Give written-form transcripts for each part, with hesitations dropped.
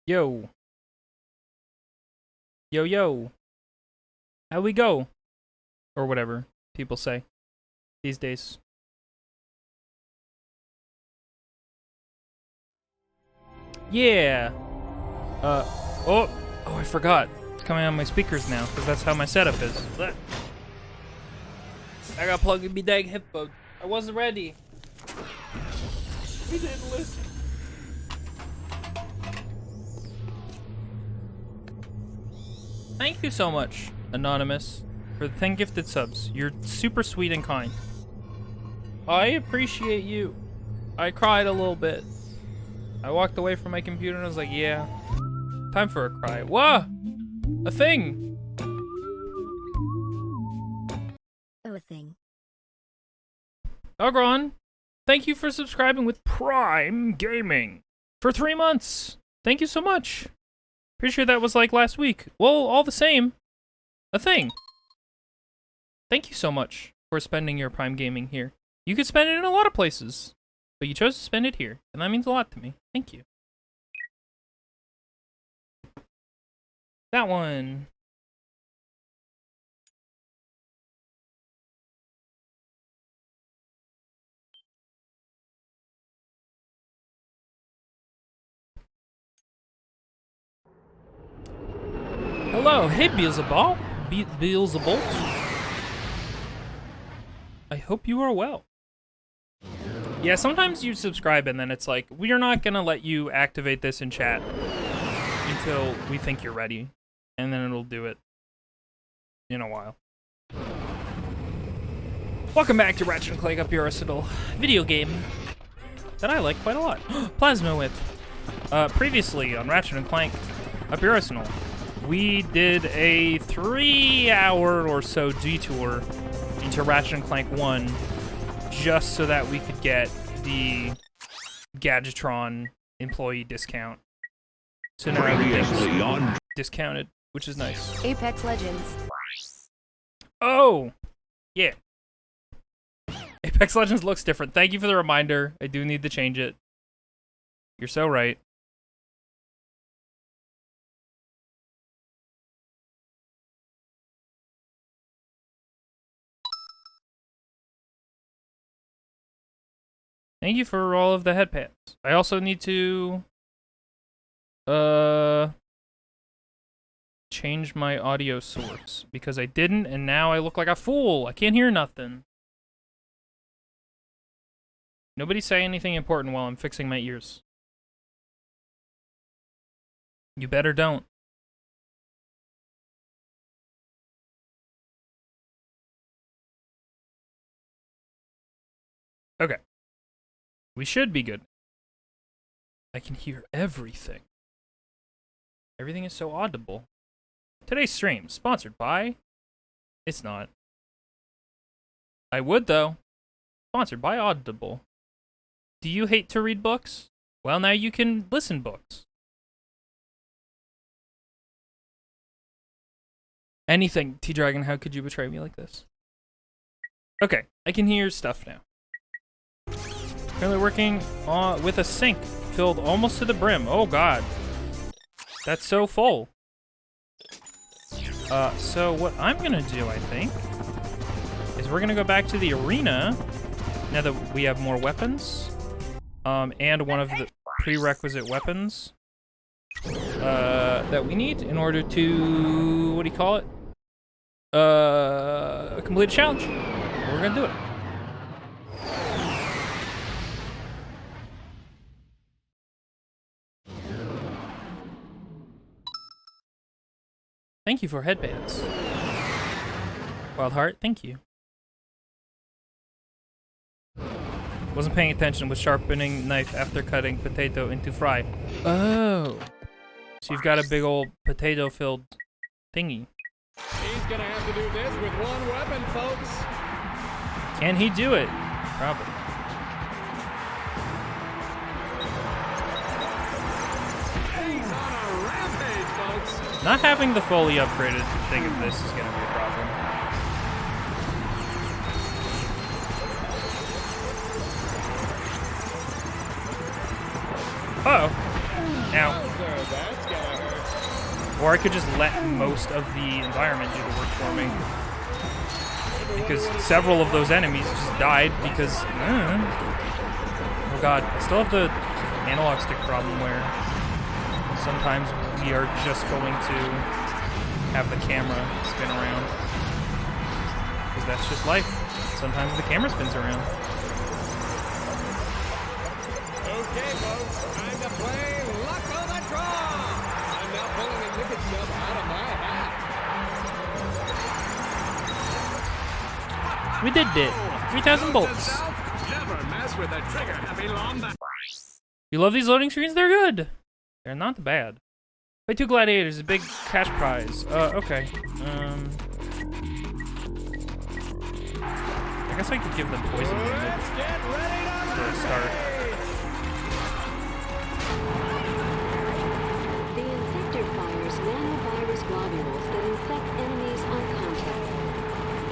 Yo. Yo, yo. How we go? Or whatever people say these days. Yeah. Oh, I forgot. It's coming on my speakers now, because that's how my setup is. I got plugged in my dang headphones. I wasn't ready. We didn't listen. Thank you so much, Anonymous, for the 10 gifted subs. You're super sweet and kind. I appreciate you. I cried a little bit. I walked away from my computer and I was like, yeah, time for a cry. Whoa! A thing! Oh, a thing. Ogron, thank you for subscribing with Prime Gaming for 3 months. Thank you so much. Pretty sure that was like last week. Well, all the same, a thing. Thank you so much for spending your Prime Gaming here. You could spend it in a lot of places, but you chose to spend it here, and that means a lot to me. Thank you. That one. Hello, hey Beelzebub. Beelzebub. I hope you are well. Yeah, sometimes you subscribe and then it's like, we're not gonna let you activate this in chat until we think you're ready. And then it'll do it in a while. Welcome back to Ratchet Clank Up Your Arsenal, video game that I like quite a lot. Plasma Whip. Previously on Ratchet Clank Up Your Arsenal, we did a 3-hour or so detour into Ratchet Clank 1 just so that we could get the Gadgetron employee discount. So now everything's discounted, which is nice. Apex Legends. Oh! Yeah. Apex Legends looks different. Thank you for the reminder. I do need to change it. You're so right. Thank you for all of the headbands. I also need to change my audio source because I didn't and now I look like a fool. I can't hear nothing. Nobody say anything important while I'm fixing my ears. You better don't. Okay. We should be good. I can hear everything. Everything is so audible. Today's stream, sponsored by... It's not. I would, though. Sponsored by Audible. Do you hate to read books? Well, now you can listen books. Anything, T-Dragon, how could you betray me like this? Okay, I can hear stuff now. Currently working with a sink filled almost to the brim. Oh god. That's so full. So what I'm gonna do, I think, is we're gonna go back to the arena now that we have more weapons. And one of the prerequisite weapons that we need in order to, what do you call it? Complete a challenge. We're gonna do it. Thank you for headbands. Wild Heart, thank you. Wasn't paying attention with sharpening knife after cutting potato into fry. Oh. So you've got a big old potato-filled thingy. He's gonna have to do this with one weapon, folks. Can he do it? Probably. He's on a rampage, folks. Not having the fully upgraded thing of this is gonna be a problem. Uh-oh. Now, Wowzer, that's gonna hurt. or I could just let most of the environment do the work for me. Because several of those enemies just died because... Oh god, I still have the analog stick problem where sometimes we are just going to have the camera spin around. Because that's just life. Sometimes the camera spins around. Okay, folks, time to play Luck of the Draw. I'm now pulling the ticket stub out of my hat. We did it. 3,000 bolts. Never mess with a trigger-happy lombat. You love these loading screens? They're good. They're not bad. Play 2 gladiators, a big cash prize. Okay. I guess I could give them poison Let's get ready to for a start. The infector fires nanovirus globules that infect enemies on contact.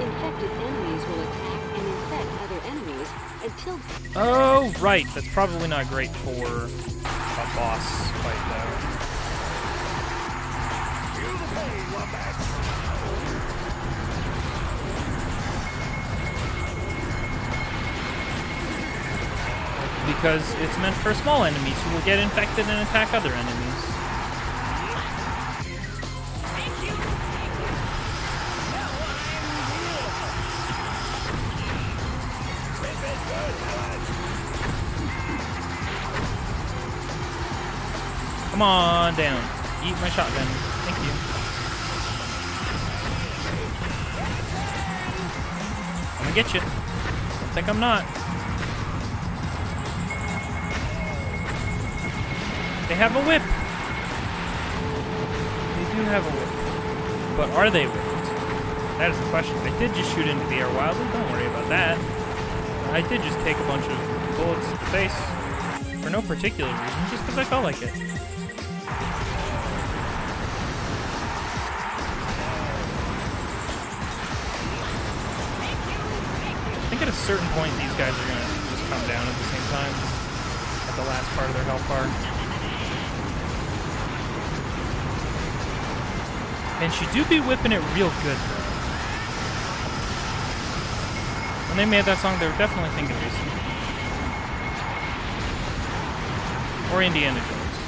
Infected enemies will attack and infect other enemies until... Oh, right. That's probably not great for a boss fight, though. Because it's meant for small enemies who will get infected and attack other enemies. Come on down. Eat my shotgun. Thank you. I'm gonna get you. Don't think I'm not. They have a whip. They do have a whip. But are they whipped? That is the question. I did just shoot into the air wildly. Don't worry about that. I did just take a bunch of bullets to the face. For no particular reason, just because I felt like it. I think at a certain point, these guys are going to just come down at the same time. At the last part of their health bar. And she do be whipping it real good, though. When they made that song, they were definitely thinking of this. Or Indiana Jones.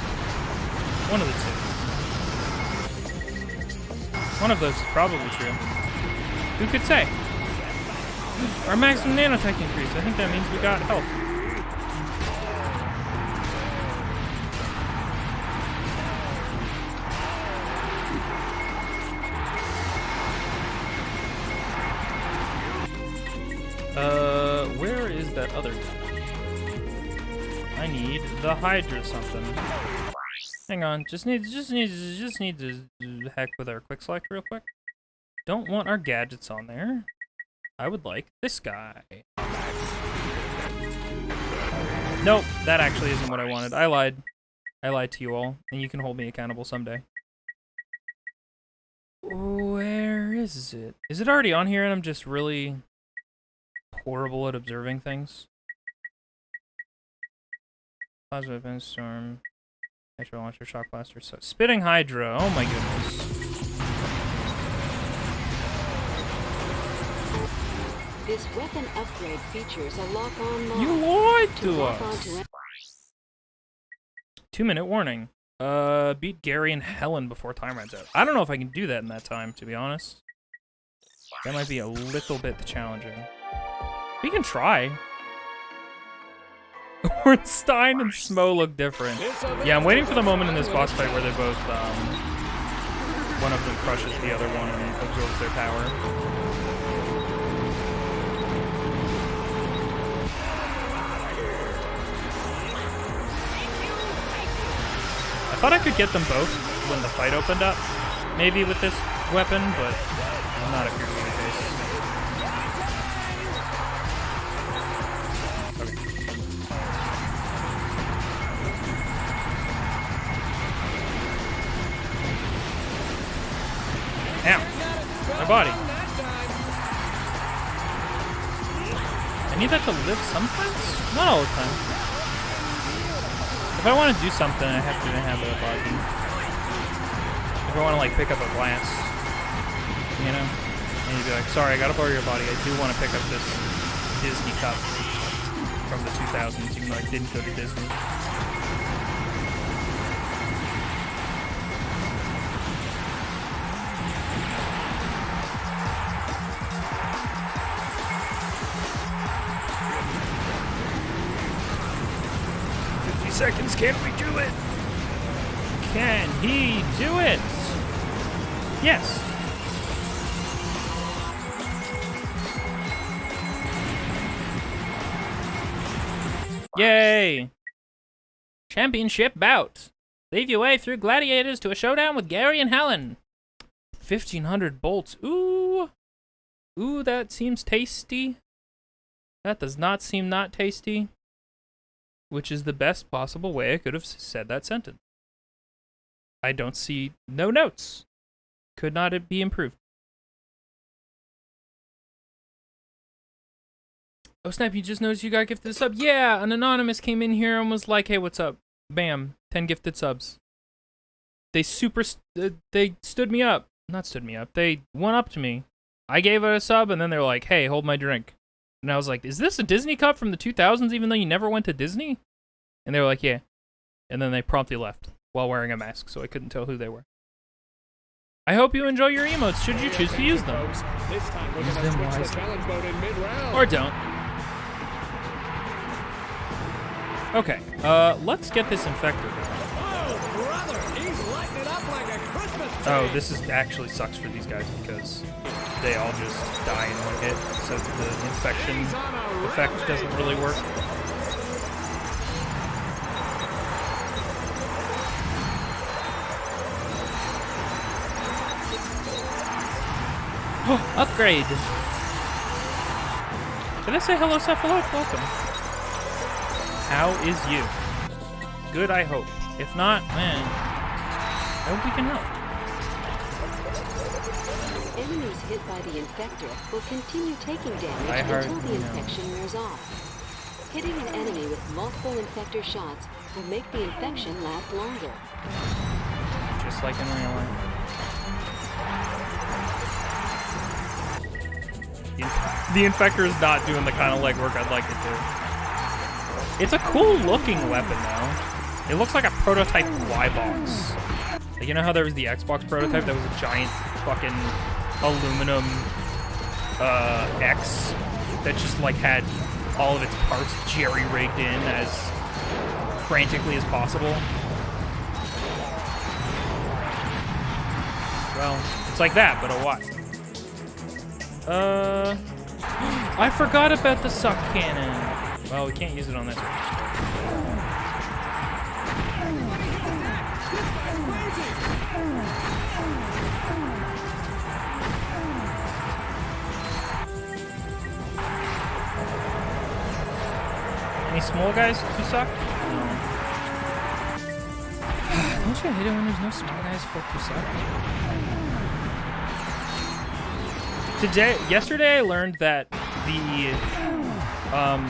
One of the two. One of those is probably true. Who could say? Our maximum nanotech increase. I think that means we got health. Where is that other guy? I need the Hydra something. Hang on, just need to heck with our quick select real quick. Don't want our gadgets on there. I would like this guy. Nope, that actually isn't what I wanted. I lied. I lied to you all, and you can hold me accountable someday. Where is it? Is it already on here and I'm just really horrible at observing things? Plasma weapon, storm, nitro launcher, shock blaster, so spitting hydra. Oh my goodness. This weapon upgrade features a lock-on mod. You lied to lock us. onto 2-minute warning. Beat Gary and Helen before time runs out. I don't know if I can do that in that time, to be honest. That might be a little bit challenging. We can try. Ornstein and Smo look different. Yeah, I'm waiting for the moment in this boss fight where they're both, one of them crushes the other one and absorbs their power. I thought I could get them both when the fight opened up, maybe with this weapon, but I'm not appear to be the case. Okay. Ow! My body. I need that to live sometimes? Not all the time. I If I want to do something, I have to inhabit a body. If I want to, like, pick up a glass, you know? And you'd be like, sorry, I gotta borrow your body. I do want to pick up this Disney cup from the 2000s, even though I didn't go to Disney. Seconds, can we do it? Can he do it? Yes. Yay! Championship bout. Leave your way through gladiators to a showdown with Gary and Helen. 1,500 bolts. Ooh. Ooh, that seems tasty. That does not seem not tasty. Which is the best possible way I could have said that sentence. I don't see no notes. Could not it be improved? Oh snap, you just noticed you got gifted a sub? Yeah, an anonymous came in here and was like, hey, what's up? Bam, 10 gifted subs. They they stood me up. Not stood me up. They went up to me. I gave it a sub and then they're like, hey, hold my drink. And I was like, is this a Disney cup from the 2000s even though you never went to Disney? And they were like, yeah. And then they promptly left while wearing a mask, so I couldn't tell who they were. I hope you enjoy your emotes should you choose to use them. Use them wisely. Or don't. Okay, let's get this infector. Oh, this is actually sucks for these guys because they all just die in one hit, so the infection effect doesn't really work. Upgrade! Did I say hello, Cephalot? Welcome. How is you? Good, I hope. If not, man, I hope we can help. Enemies hit by the infector will continue taking damage until the infection wears off. Hitting an enemy with multiple infector shots will make the infection last longer. Just like in real life. The infector is not doing the kind of legwork I'd like it to. It's a cool looking weapon though. It looks like a prototype Y-box. Like, you know how there was the Xbox prototype that was a giant fucking aluminum X that just like had all of its parts jerry-rigged in as frantically as possible? Well, it's like that, but a what? I forgot about the suck cannon. Well, we can't use it on this one. Any small guys who suck? No. Don't you hate it when there's no small guys who suck? Yesterday I learned that the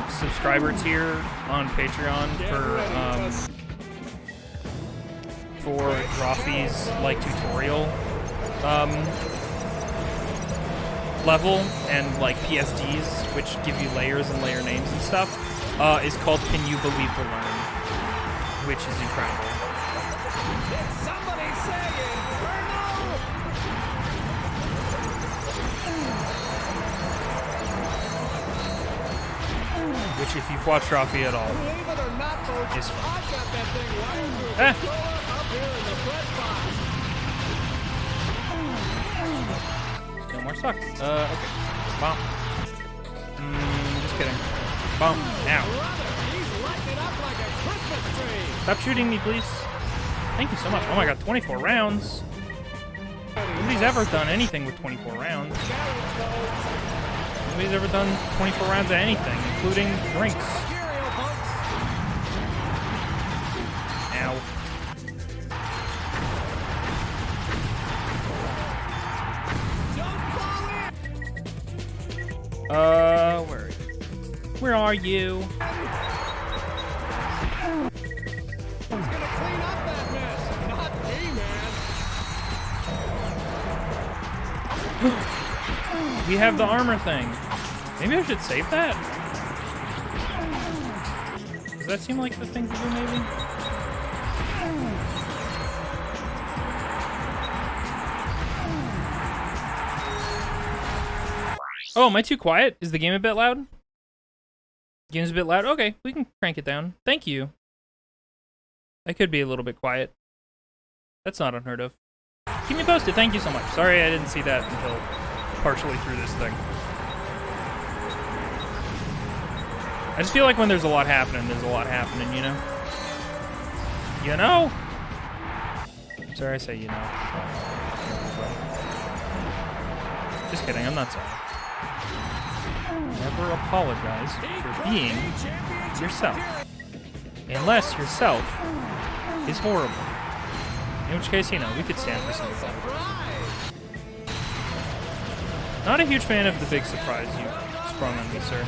subscriber tier on Patreon for Drawfee's like tutorial level and like PSDs, which give you layers and layer names and stuff, is called Can You Believe the Learn, which is incredible. Which, if you've watched Drawfee at all, is fun. No more suck. Okay. Bomb. Just kidding. Bomb. Now. Stop shooting me, please. Thank you so much. Oh my god, 24 rounds. Nobody's ever done anything with 24 rounds. Nobody's ever done 24 rounds of anything, including drinks. Ow. Where are you? Where are you? We have the armor thing. Maybe I should save that? Does that seem like the thing to do, maybe? Oh, am I too quiet? Is the game a bit loud? Game's a bit loud? Okay, we can crank it down. Thank you. I could be a little bit quiet. That's not unheard of. Keep me posted. Thank you so much. Sorry I didn't see that until partially through this thing. I just feel like when there's a lot happening, there's a lot happening, you know? You know? Sorry I say you know. Just kidding, I'm not sorry. Never apologize for being yourself. Unless yourself is horrible. In which case, you know, we could stand for some apologies. Not a huge fan of the big surprise you sprung on me, sir.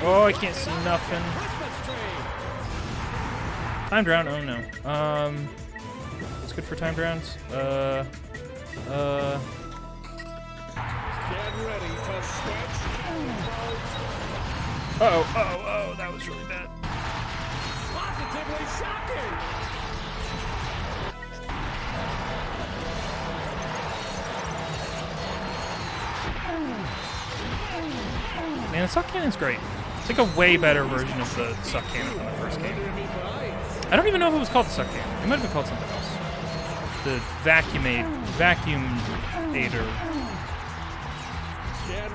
Oh, I can't see nothing. Timed round? Oh no. What's good for timed rounds? Get ready to switch. Oh, that was really bad. Positively shocking. Man, the suck cannon's great. It's like a way better version of the suck cannon from the first game. I don't even know if it was called the suck cannon. It might have been called something else. The vacuumator.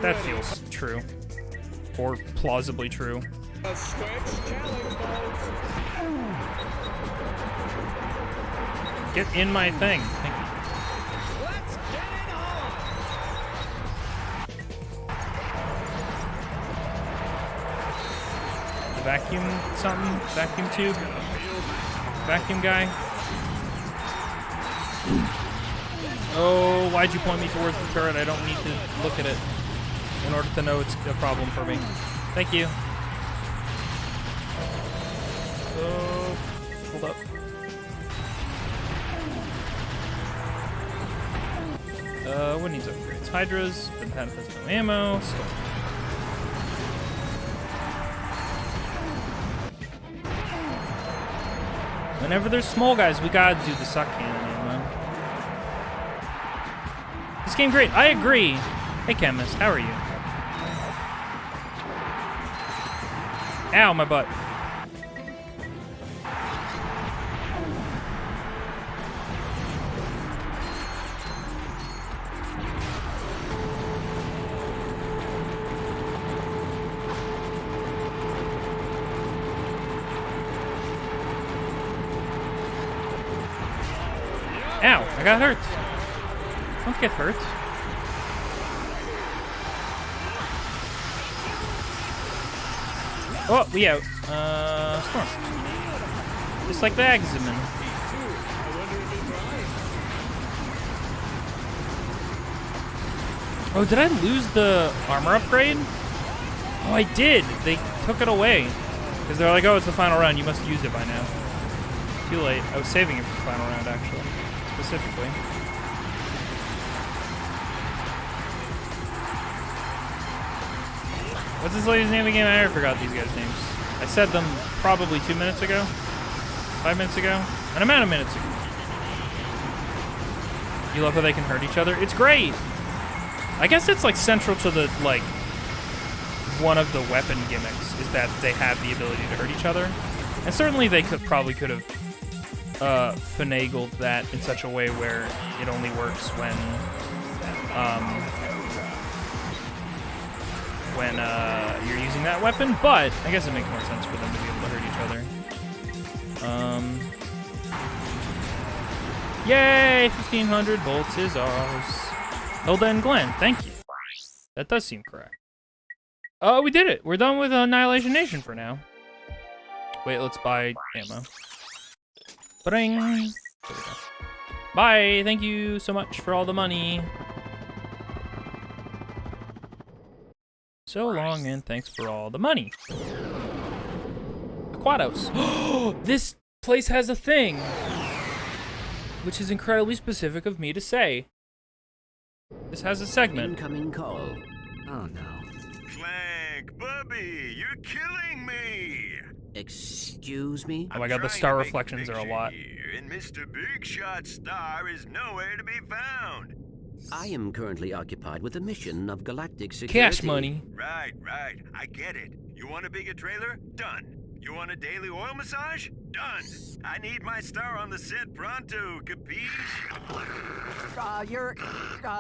That feels true. Or plausibly true. Get in my thing. Thank you. Let's get it on. The vacuum something? Vacuum tube? Vacuum guy? Oh, why'd you point me towards the turret? I don't need to look at it in order to know it's a problem for me. Thank you. Oh, hold up. What needs upgrades? Hydras, but that has no ammo. So. Whenever there's small guys, we gotta do the suck cannon ammo. This game great. I agree. Hey, Chemist, how are you? Ow, my butt. Ow, I got hurt. Don't get hurt. Oh, we out. Storm. Just like the Axeman. Oh, did I lose the armor upgrade? Oh, I did. They took it away. Because they're like, oh, it's the final round. You must use it by now. Too late. I was saving it for the final round, actually. Specifically. What's this lady's name again? I already forgot these guys' names. I said them probably 2 minutes ago. 5 minutes ago. An amount of minutes ago. You love how they can hurt each other? It's great! I guess it's like central to the, like, one of the weapon gimmicks is that they have the ability to hurt each other. And certainly they could have finagled that in such a way where it only works when you're using that weapon, but I guess it makes more sense for them to be able to hurt each other. Yay! 1,500 volts is ours. Hilda and Glenn, thank you. That does seem correct. Oh, we did it! We're done with Annihilation Nation for now. Wait, let's buy ammo. Ba-ding! There we go. Bye! Thank you so much for all the money. So long, and thanks for all the money. Aquados. This place has a thing, which is incredibly specific of me to say. This has a segment. Incoming call. Oh no. Clank, Bubby, you're killing me. Excuse me? Oh my god, the star reflections are a lot. Here, and Mr. Big Shot Star is nowhere to be found. I am currently occupied with a mission of galactic security. Cash money. Right. I get it. You want a bigger trailer? Done. You want a daily oil massage? Done. I need my star on the set pronto, capiche? You're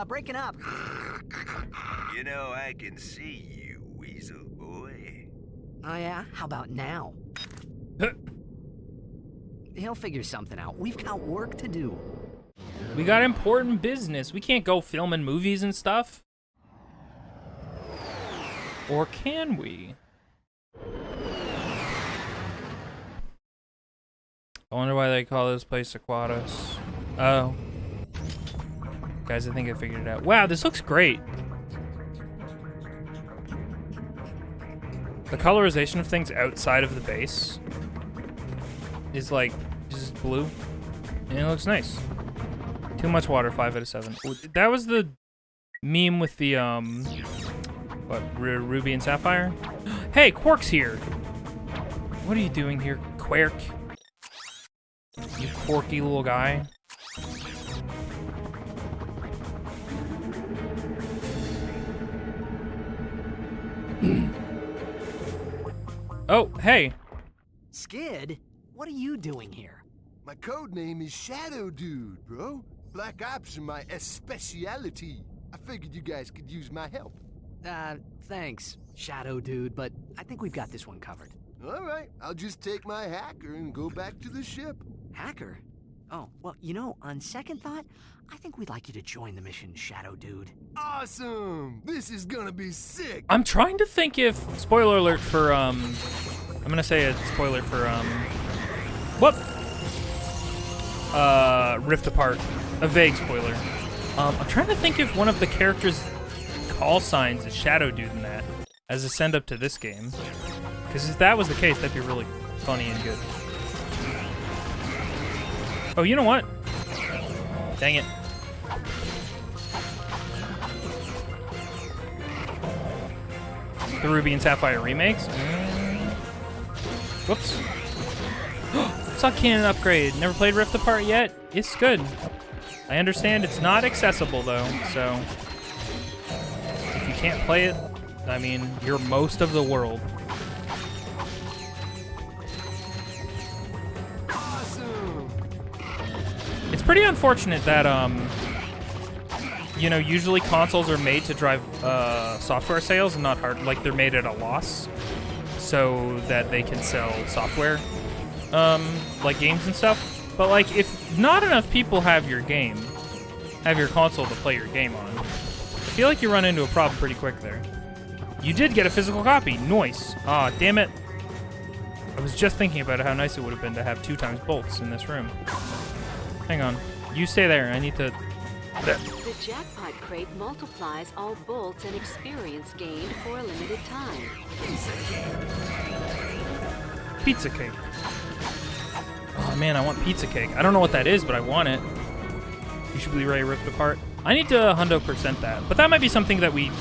breaking up. You know, I can see you, weasel boy. Oh yeah? How about now? He'll figure something out. We've got work to do. We got important business. We can't go filming movies and stuff. Or can we? I wonder why they call this place Aquatus. Oh. Guys, I think I figured it out. Wow, this looks great. The colorization of things outside of the base is like just blue. And it looks nice. Too much water, 5 out of 7. That was the meme with the, what, Ruby and Sapphire? Hey, Quark's here! What are you doing here, Quark? You quirky little guy. Oh, hey. Skid, what are you doing here? My code name is Shadow Dude, bro. Black ops are my specialty. I figured you guys could use my help. Thanks, Shadow Dude, but I think we've got this one covered. All right, I'll just take my hacker and go back to the ship. Hacker? Oh, well, you know, on second thought, I think we'd like you to join the mission, Shadow Dude. Awesome! This is gonna be sick! I'm trying to think if, spoiler alert for, I'm gonna say a spoiler for, whoop! Rift Apart. A vague spoiler. I'm trying to think if one of the characters' call signs is Shadow Dude in that, as a send-up to this game. Because if that was the case, that'd be really funny and good. Oh, you know what? Dang it. The Ruby and Sapphire remakes? Whoops. Saw Cannon upgrade. Never played Rift Apart yet? It's good. I understand it's not accessible though, so if you can't play it, I mean, you're most of the world. Awesome! It's pretty unfortunate that, you know, usually consoles are made to drive software sales and not hard, like they're made at a loss so that they can sell software, like games and stuff. But like, if not enough people have your game, have your console to play your game on, I feel like you run into a problem pretty quick there. You did get a physical copy. Nice. Ah, damn it. I was just thinking about how nice it would have been to have 2 times bolts in this room. Hang on. You stay there. I need to... There. The jackpot crate multiplies all bolts and experience gained for a limited time. Pizza cake. Oh man, I want pizza cake. I don't know what that is, but I want it. You should be ready to rip apart. I need to 100% that, but that might be something that we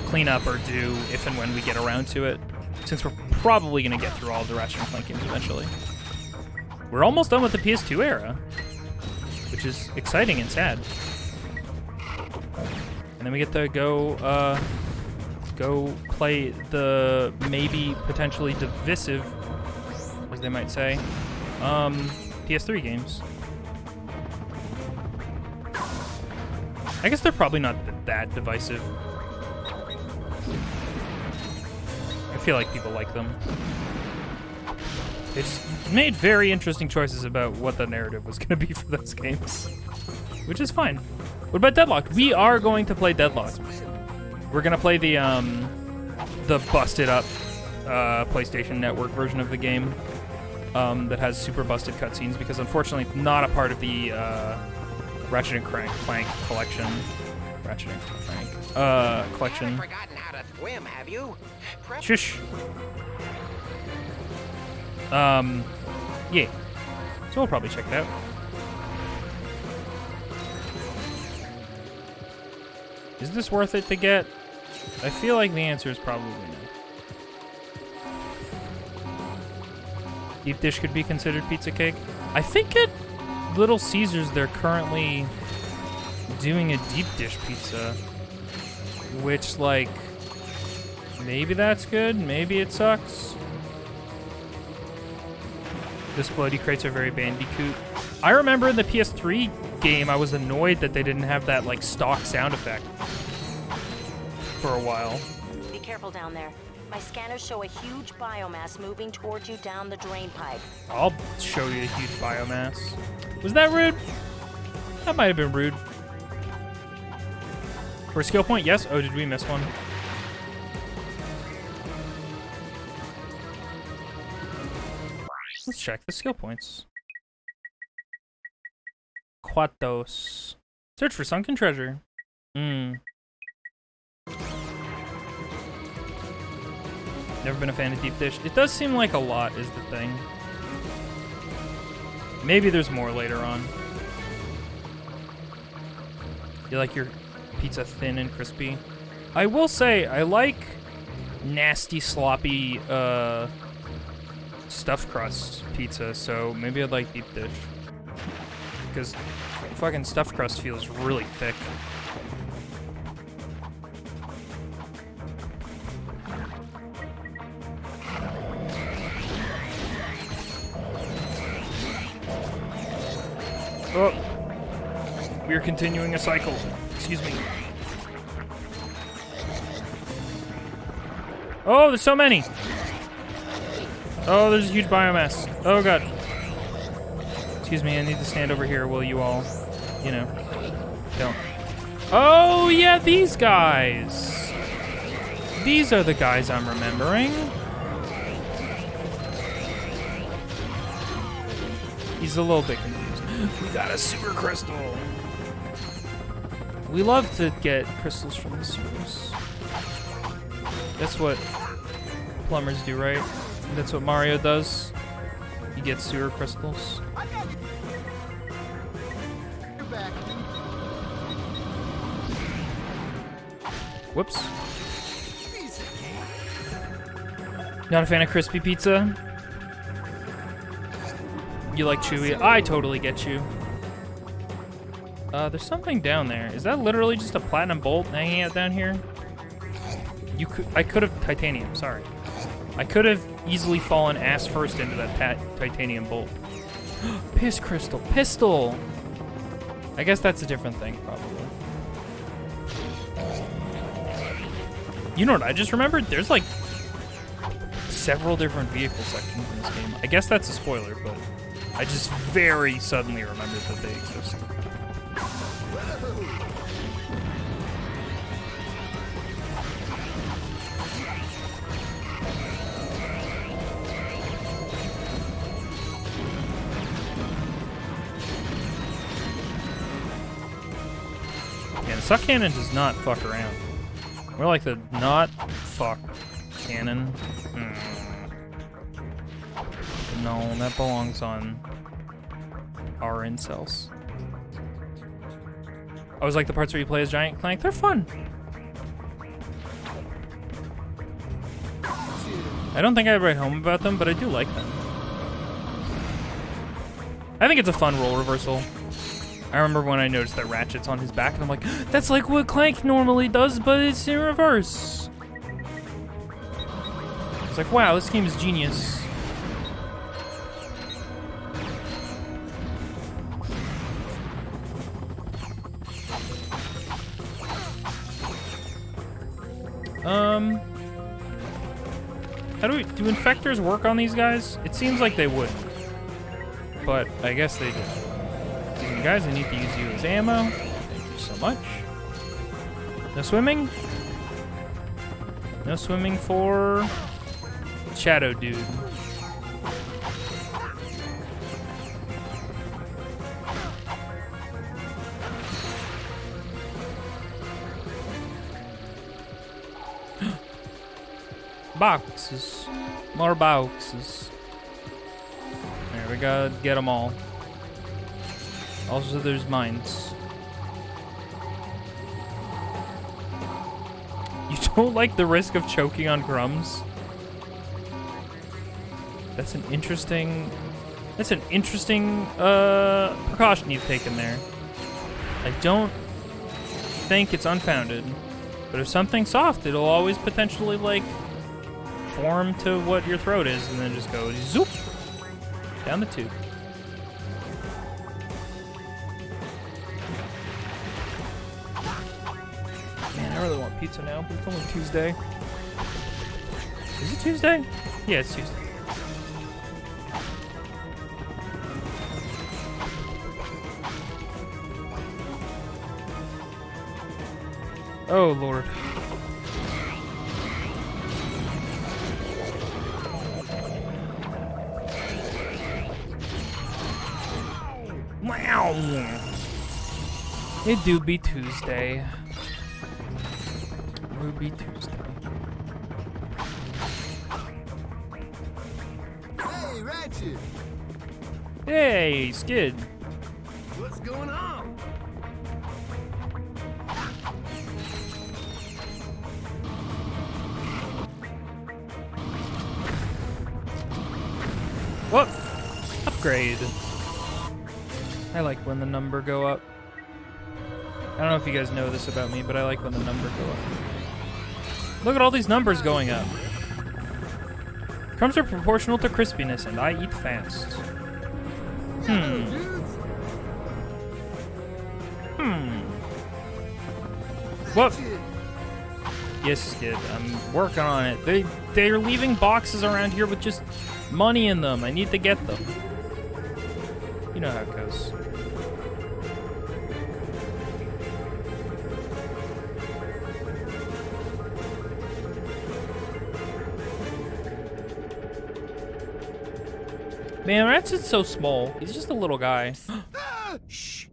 clean up or do if and when we get around to it, since we're probably gonna get through all the Ratchet Clank games eventually. We're almost done with the PS2 era, which is exciting and sad. And then we get to go play the maybe potentially divisive, as they might say, PS3 games. I guess they're probably not that divisive. I feel like people like them. It's made very interesting choices about what the narrative was going to be for those games, which is fine. What about Deadlocked? We are going to play Deadlocked. We're going to play the busted up PlayStation Network version of the game that has super busted cutscenes, because unfortunately it's not a part of the Ratchet and Clank collection. Ratchet and Clank collection. Haven't forgotten how to swim, have you? Shush. Yeah. So we'll probably check it out. Is this worth it to get? I feel like the answer is probably no. Deep dish could be considered pizza cake. I think at Little Caesars they're currently doing a deep dish pizza, which, like, maybe that's good, maybe it sucks. The Splody crates are very Bandicoot. I remember in the PS3 game, I was annoyed that they didn't have that, like, stock sound effect for a while. Be careful down there. My scanners show a huge biomass moving towards you down the drain pipe. I'll show you a huge biomass. Was that rude? That might have been rude. For a skill point, yes. Oh, did we miss one? Let's check the skill points. Quatos. Search for sunken treasure. Never been a fan of deep dish. It does seem like a lot is the thing. Maybe there's more later on. You like your pizza thin and crispy? I will say, I like nasty, sloppy, stuffed crust pizza, so maybe I'd like deep dish. Because fucking stuffed crust feels really thick. Oh, we are continuing a cycle. Excuse me. Oh, there's so many. Oh, there's a huge biomass. Oh, God. Excuse me, I need to stand over here while you all, you know, don't. Oh, yeah, these guys. These are the guys I'm remembering. He's a little bit confused. We got a super crystal. We love to get crystals from the sewers. That's what plumbers do, right? That's what Mario does. He gets sewer crystals. Whoops. Not a fan of crispy pizza? You like chewy? I totally get you. There's something down there. Is that literally just a platinum bolt hanging out down here? I could have titanium. Sorry, I could have easily fallen ass first into that titanium bolt. Piss crystal, pistol. I guess that's a different thing, probably. You know what I just remembered? There's like several different vehicle sections in this game. I guess that's a spoiler, but I just very suddenly remembered that they exist. Yeah, the suck cannon does not fuck around. We're like the not fuck cannon. No, that belongs on our incels. I was like the parts where you play as Giant Clank. They're fun. I don't think I'd write home about them, but I do like them. I think it's a fun role reversal. I remember when I noticed that Ratchet's on his back, and I'm like, that's like what Clank normally does, but it's in reverse. It's like, wow, this game is genius. How do infectors work on these guys? It seems like they wouldn't, but I guess they do. You guys, I need to use you as ammo. Thank you so much. No swimming? No swimming for Shadow Dude. Boxes. More boxes. There we gotta get them all. Also, there's mines. You don't like the risk of choking on crumbs? That's an interesting precaution you've taken there. I don't think it's unfounded, but if something's soft, it'll always potentially like form to what your throat is, and then just go zoop down the tube. Man, I really want pizza now, but it's only Tuesday. Is it Tuesday? Yeah, it's Tuesday. Oh, Lord. Wow. It do be Tuesday. It would be Tuesday. Hey, Ratchet! Hey, Skid. What's going on? Whoop! Upgrade. I like when the number go up. I don't know if you guys know this about me, but I like when the number go up. Look at all these numbers going up. Crumbs are proportional to crispiness, and I eat fast. What? Yes, Skid. I'm working on it. They're leaving boxes around here with just money in them. I need to get them. You know how it goes. Man, Ratchet's so small. He's just a little guy. Shh!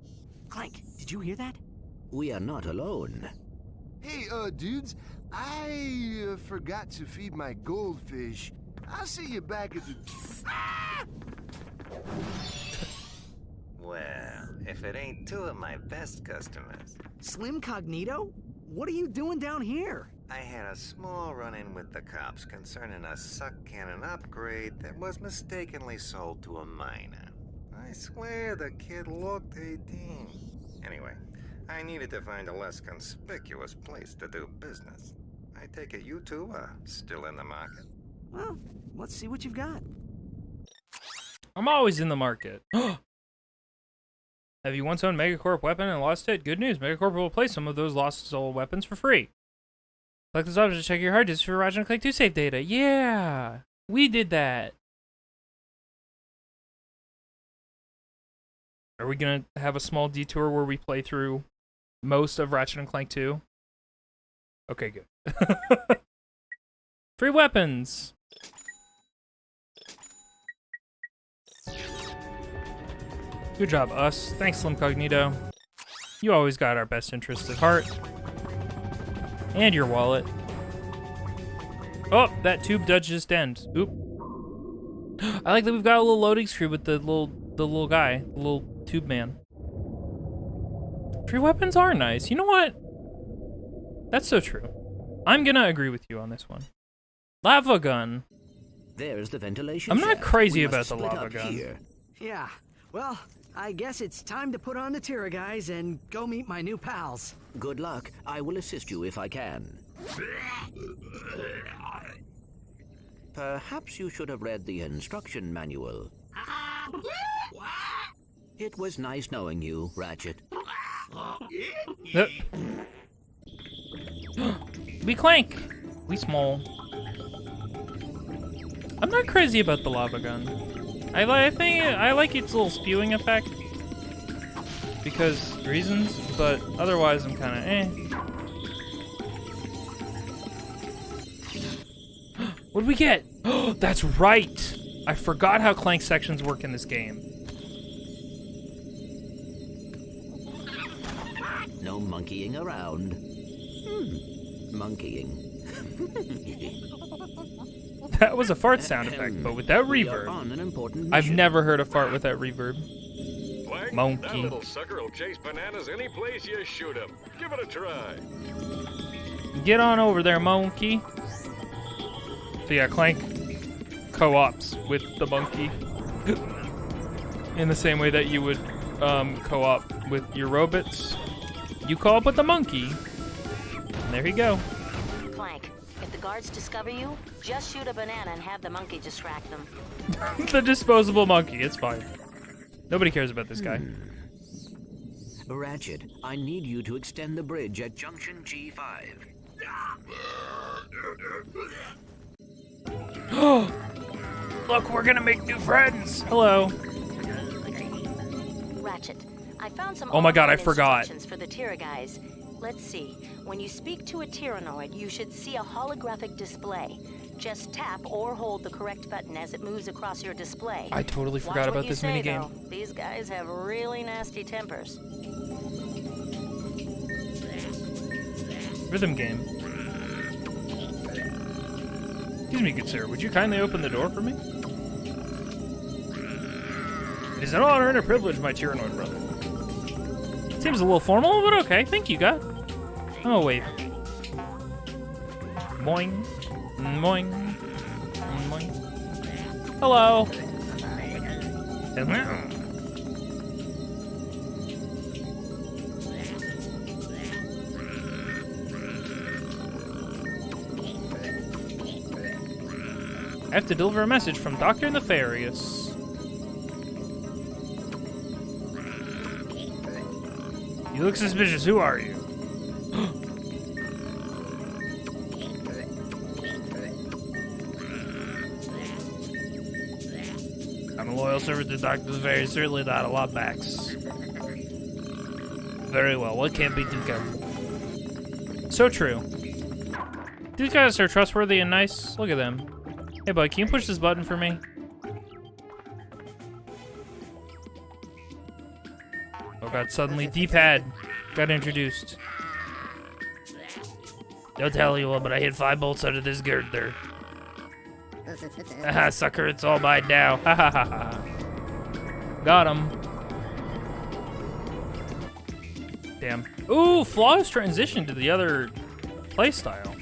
Clank, did you hear that? We are not alone. Hey, dudes, I forgot to feed my goldfish. I'll see you back at the... Well, if it ain't two of my best customers. Slim Cognito? What are you doing down here? I had a small run-in with the cops concerning a suck cannon upgrade that was mistakenly sold to a minor. I swear the kid looked 18. Anyway, I needed to find a less conspicuous place to do business. I take it you two are still in the market? Well, let's see what you've got. I'm always in the market. Have you once owned Megacorp weapon and lost it? Good news, Megacorp will replace some of those lost soul weapons for free. Collect this object to check your hard disk for Ratchet Clank 2 save data. Yeah! We did that. Are we gonna have a small detour where we play through most of Ratchet & Clank 2? Okay, good. Free weapons! Good job, us. Thanks, Slim Cognito. You always got our best interests at heart. And your wallet. Oh, that tube does just end. Oop. I like that we've got a little loading screen with the little guy, the little tube man. Free weapons are nice. You know what? That's so true. I'm gonna agree with you on this one. Lava gun. There's the ventilation. I'm not shaft. crazy We about must the split lava up gun. here. Yeah, well, I guess it's time to put on the Tira guys and go meet my new pals. Good luck. I will assist you if I can. Perhaps you should have read the instruction manual. It was nice knowing you, Ratchet. We Clank. We small. I'm not crazy about the lava gun. I think I like its little spewing effect because reasons, but otherwise I'm kind of eh. What did we get? Oh, that's right. I forgot how Clank sections work in this game. No monkeying around. Monkeying. That was a fart sound effect, but without reverb. I've never heard a fart without reverb. Clank, Monkey. that little sucker will chase bananas any place you shoot him. Give it a try. Get on over there, monkey. So yeah, Clank co-ops with the monkey in the same way that you would co-op with your robots. You co-op with the monkey. And there you go. Clank, if the guards discover you, just shoot a banana and have the monkey distract them. The disposable monkey, it's fine. Nobody cares about this guy. Ratchet, I need you to extend the bridge at junction G5. Look, we're gonna make new friends. Hello. Ratchet, I found some Oh my God, I online forgot. instructions for the Tira guys. Let's see. When you speak to a Tyrannoid, you should see a holographic display. Just tap or hold the correct button as it moves across your display. I totally forgot about this minigame. Though. These guys have really nasty tempers. Rhythm game. Excuse me, good sir. Would you kindly open the door for me? It is an honor and a privilege, my Tyrannoid brother. Seems a little formal, but okay. Thank you, God. Oh, wait. Boing. Boing. Boing. Hello. Hello. I have to deliver a message from Dr. Nefarious. You look suspicious. Who are you? I'm a loyal servant to Dr. Nefarious, certainly not a lot backs. Very well, what can't be too careful? So true. These guys are trustworthy and nice. Look at them. Hey, bud, can you push this button for me? Oh god, suddenly D-pad got introduced. Don't tell you, but I hit 5 bolts out of this girder. Haha, sucker, it's all mine now. Ha ha ha ha. Got him. Damn. Ooh, flawless transition to the other playstyle.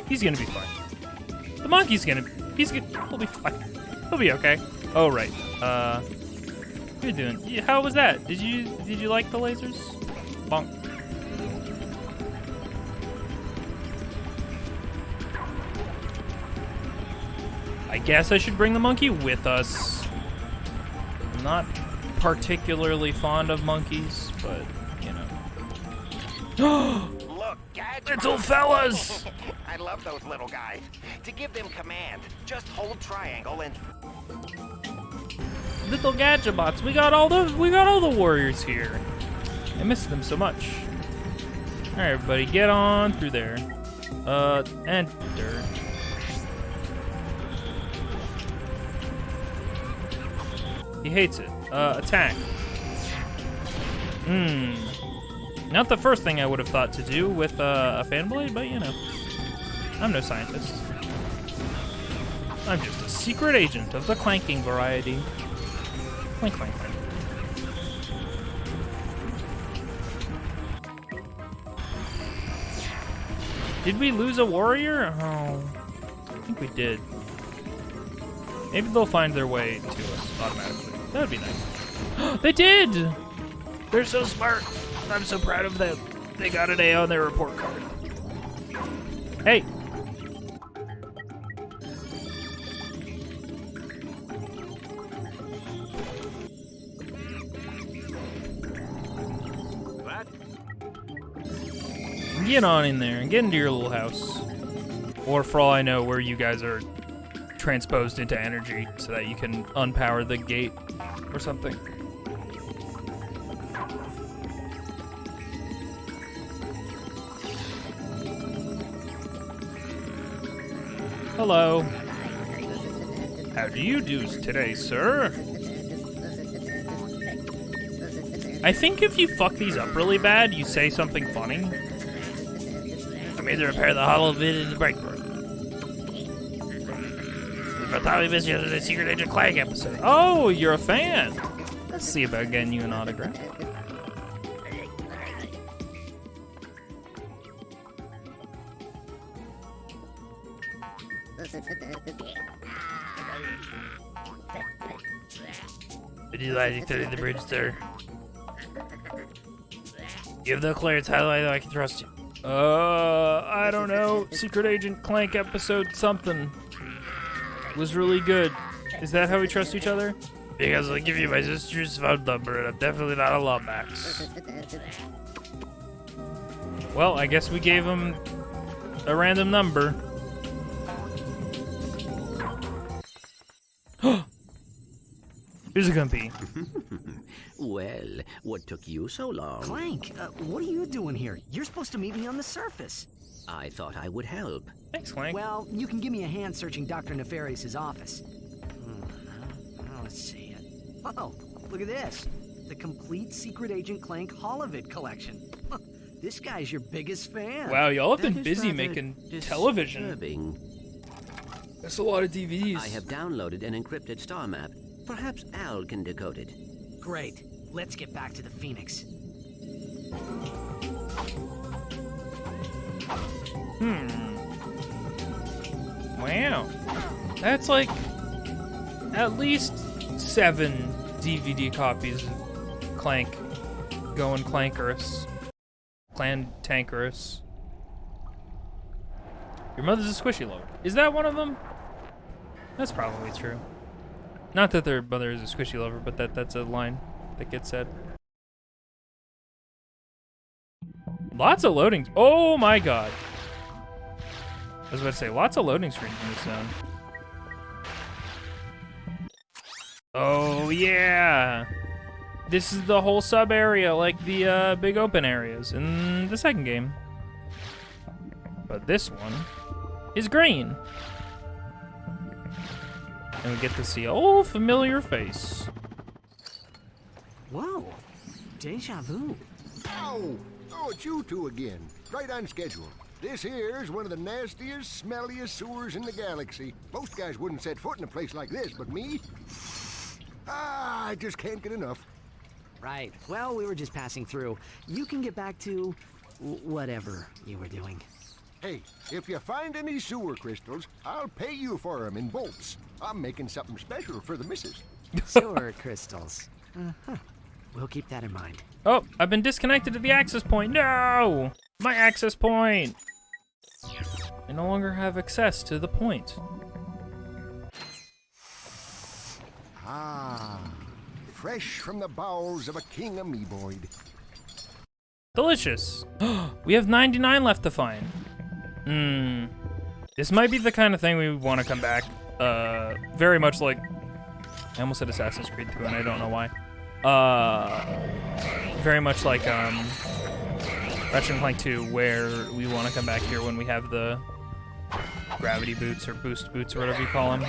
He's gonna be fine. The monkey's he'll be fine. He'll be okay. Oh, right. What are you doing? How was that? Did you like the lasers? Bonk. I guess I should bring the monkey with us. I'm not particularly fond of monkeys, but, you know. Look, Gadgetron. Little fellas! I love those little guys. To give them command, just hold triangle and... Little Gadgetbots, we got all the warriors here. I miss them so much. Alright, everybody, get on through there. Enter. He hates it. Attack. Not the first thing I would have thought to do with a fan blade, but you know. I'm no scientist. I'm just a secret agent of the clanking variety. Clank, clank, clank. Did we lose a warrior? Oh, I think we did. Maybe they'll find their way to us automatically. That would be nice. They did! They're so smart. I'm so proud of them. They got an A on their report card. Hey! Get on in there and get into your little house. Or for all I know, where you guys are transposed into energy so that you can unpower the gate or something. Hello. How do you do today, sir? I think if you fuck these up really bad, you say something funny. I'm here to repair the hollow bit in the break room. I probably missed yesterday's Secret Agent Clank episode. Oh, you're a fan. Let's see about getting you an autograph. Did you like through the bridge, sir? You have no clearance. How do I know I can trust you? I don't know. Secret Agent Clank episode something was really good. Is that how we trust each other? Because I'll give you my sister's phone number, and I'm definitely not a Lomax. Well, I guess we gave him a random number. Who's it gonna be? Well, what took you so long? Clank, what are you doing here? You're supposed to meet me on the surface. I thought I would help. Thanks, Clank. Well, you can give me a hand searching Dr. Nefarious' office. Let's see it. Oh, look at this. The complete Secret Agent Clank Holovid collection. This guy's your biggest fan. Wow, y'all have been busy making television. Disturbing. That's a lot of DVDs. I have downloaded an encrypted star map. Perhaps Al can decode it. Great. Let's get back to the Phoenix. Wow. That's like at least 7 DVD copies of Clank going clankerous. Clantankerous. Your mother's a squishy lover. Is that one of them? That's probably true. Not that their mother is a squishy lover, but that's a line that gets said. Lots of loading. Oh my god. I was about to say, lots of loading screens in this zone. Oh yeah. This is the whole sub area, like the big open areas in the second game. But this one is green. And we get to see an old familiar face. Whoa, deja vu. Oh, it's you two again. Right on schedule. This here's one of the nastiest, smelliest sewers in the galaxy. Most guys wouldn't set foot in a place like this, but me? I just can't get enough. Right. Well, we were just passing through. You can get back to whatever you were doing. Hey, if you find any sewer crystals, I'll pay you for them in bolts. I'm making something special for the missus. Sewer crystals. We'll keep that in mind. Oh, I've been disconnected to the access point. No! My access point! I no longer have access to the point. Ah, fresh from the bowels of a king amoeboid. Delicious. We have 99 left to find. This might be the kind of thing we want to come back. Very much like... I almost said Assassin's Creed 2 and I don't know why. Very much like Ratchet Clank 2, where we want to come back here when we have the gravity boots or boost boots or whatever you call them.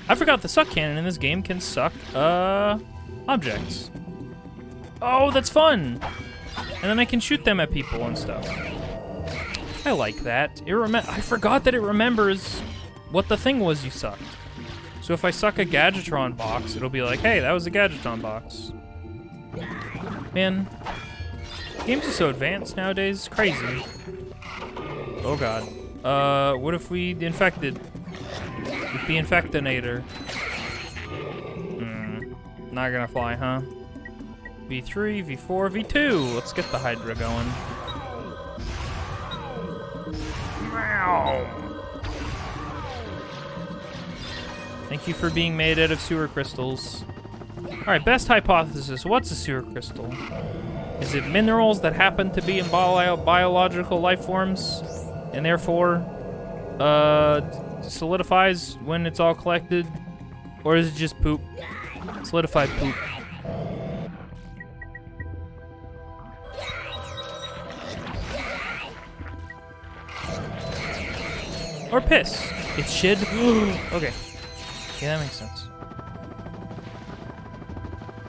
I forgot the suck cannon in this game can suck objects. Oh, that's fun! And then I can shoot them at people and stuff. I like that. I forgot that it remembers what the thing was you sucked. So if I suck a Gadgetron box, it'll be like, hey, that was a Gadgetron box. Man, games are so advanced nowadays. It's crazy. Oh god. What if we infected? With the Infectinator. Not gonna fly, huh? V3, V4, V2. Let's get the Hydra going. Wow. Thank you for being made out of sewer crystals. Alright, best hypothesis. What's a sewer crystal? Is it minerals that happen to be in biological life forms and therefore solidifies when it's all collected? Or is it just poop? Solidified poop. Or piss. It's shit. Okay. Yeah, that makes sense.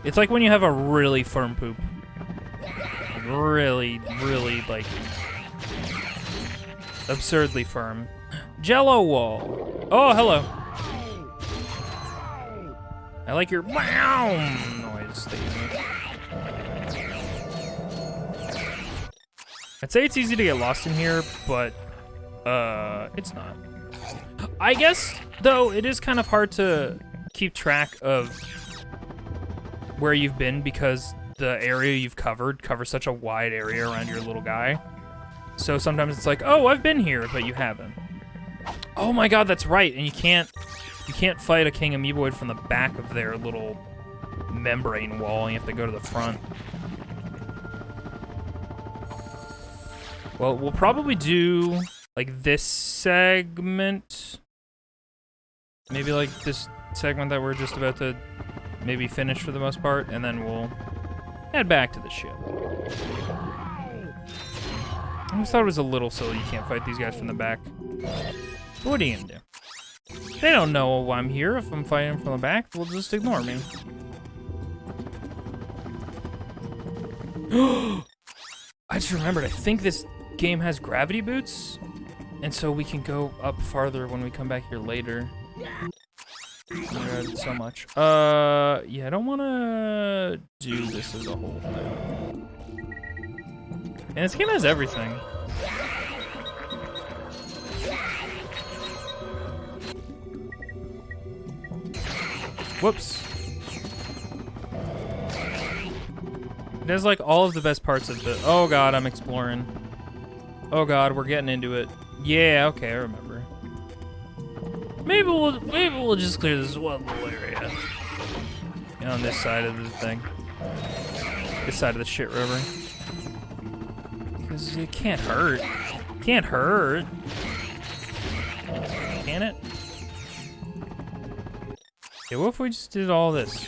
It's like when you have a really firm poop. Like really, really, like, absurdly firm. Jello wall. Oh, hello. I like your wow noise that you make. I'd say it's easy to get lost in here, but it's not. I guess, though, it is kind of hard to keep track of where you've been because the area you've covers such a wide area around your little guy. So sometimes it's like, oh, I've been here, but you haven't. Oh my god, that's right, and you can't fight a King Amoeboid from the back of their little membrane wall. You have to go to the front. Well, we'll probably do, like, this segment. Maybe, like, this segment that we're just about to maybe finish for the most part, and then we'll head back to the ship. I just thought it was a little silly you can't fight these guys from the back. But what are you gonna do? They don't know I'm here. If I'm fighting from the back, they'll just ignore me. I just remembered, I think this game has gravity boots, and so we can go up farther when we come back here later. So much. Yeah, I don't want to do this as a whole thing. And this game has everything. Whoops. It has like all of the best parts of the. Oh god, I'm exploring. Oh god, we're getting into it. Yeah, okay, I remember. Maybe we'll just clear this one little area. You know, on this side of the thing. This side of the shit river. Because it can't hurt. Can't hurt. Can it? Okay, what if we just did all this?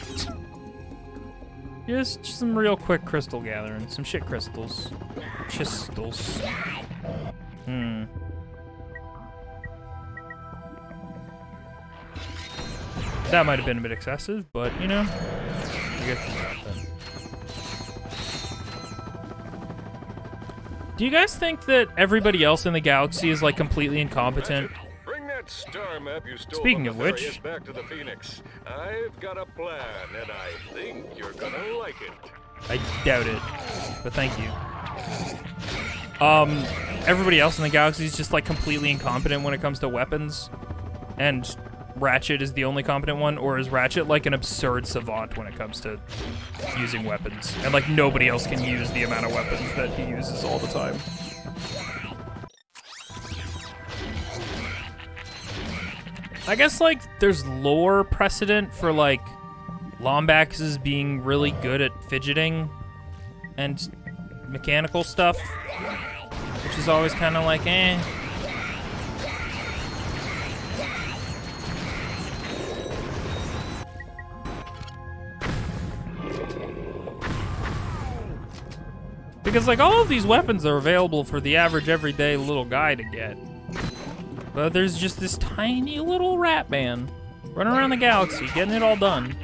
Just some real quick crystal gathering. Some shit crystals. Crystals. That might have been a bit excessive, but, you know, you get to that then. Do you guys think that everybody else in the galaxy is, like, completely incompetent? Bring that star map you stole Speaking from of the which, Farius back to the Phoenix. I've got a plan, and I think you're gonna like it. I doubt it, but thank you. Everybody else in the galaxy is just, like, completely incompetent when it comes to weapons, and Ratchet is the only competent one, or is Ratchet like an absurd savant when it comes to using weapons? And like nobody else can use the amount of weapons that he uses all the time. I guess like there's lore precedent for like Lombaxes being really good at fidgeting and mechanical stuff, which is always kind of like, eh. Because, like, all of these weapons are available for the average, everyday little guy to get. But there's just this tiny little rat man running around the galaxy, getting it all done.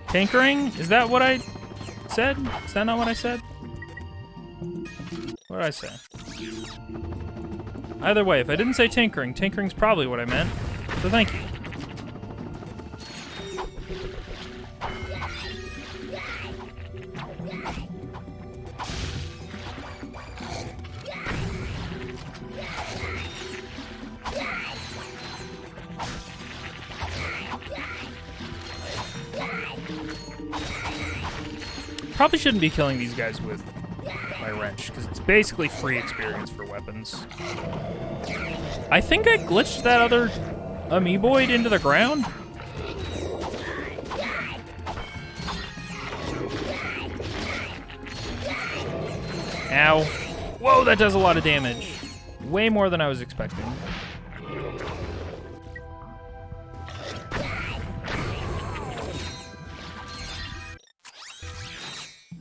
Tinkering? Is that what I said? Is that not what I said? What did I say? Either way, if I didn't say tinkering, tinkering's probably what I meant. So thank you. Probably shouldn't be killing these guys with my wrench, because it's basically free experience for weapons. I think I glitched that other amoeboid into the ground. Ow. Whoa, that does a lot of damage. Way more than I was expecting.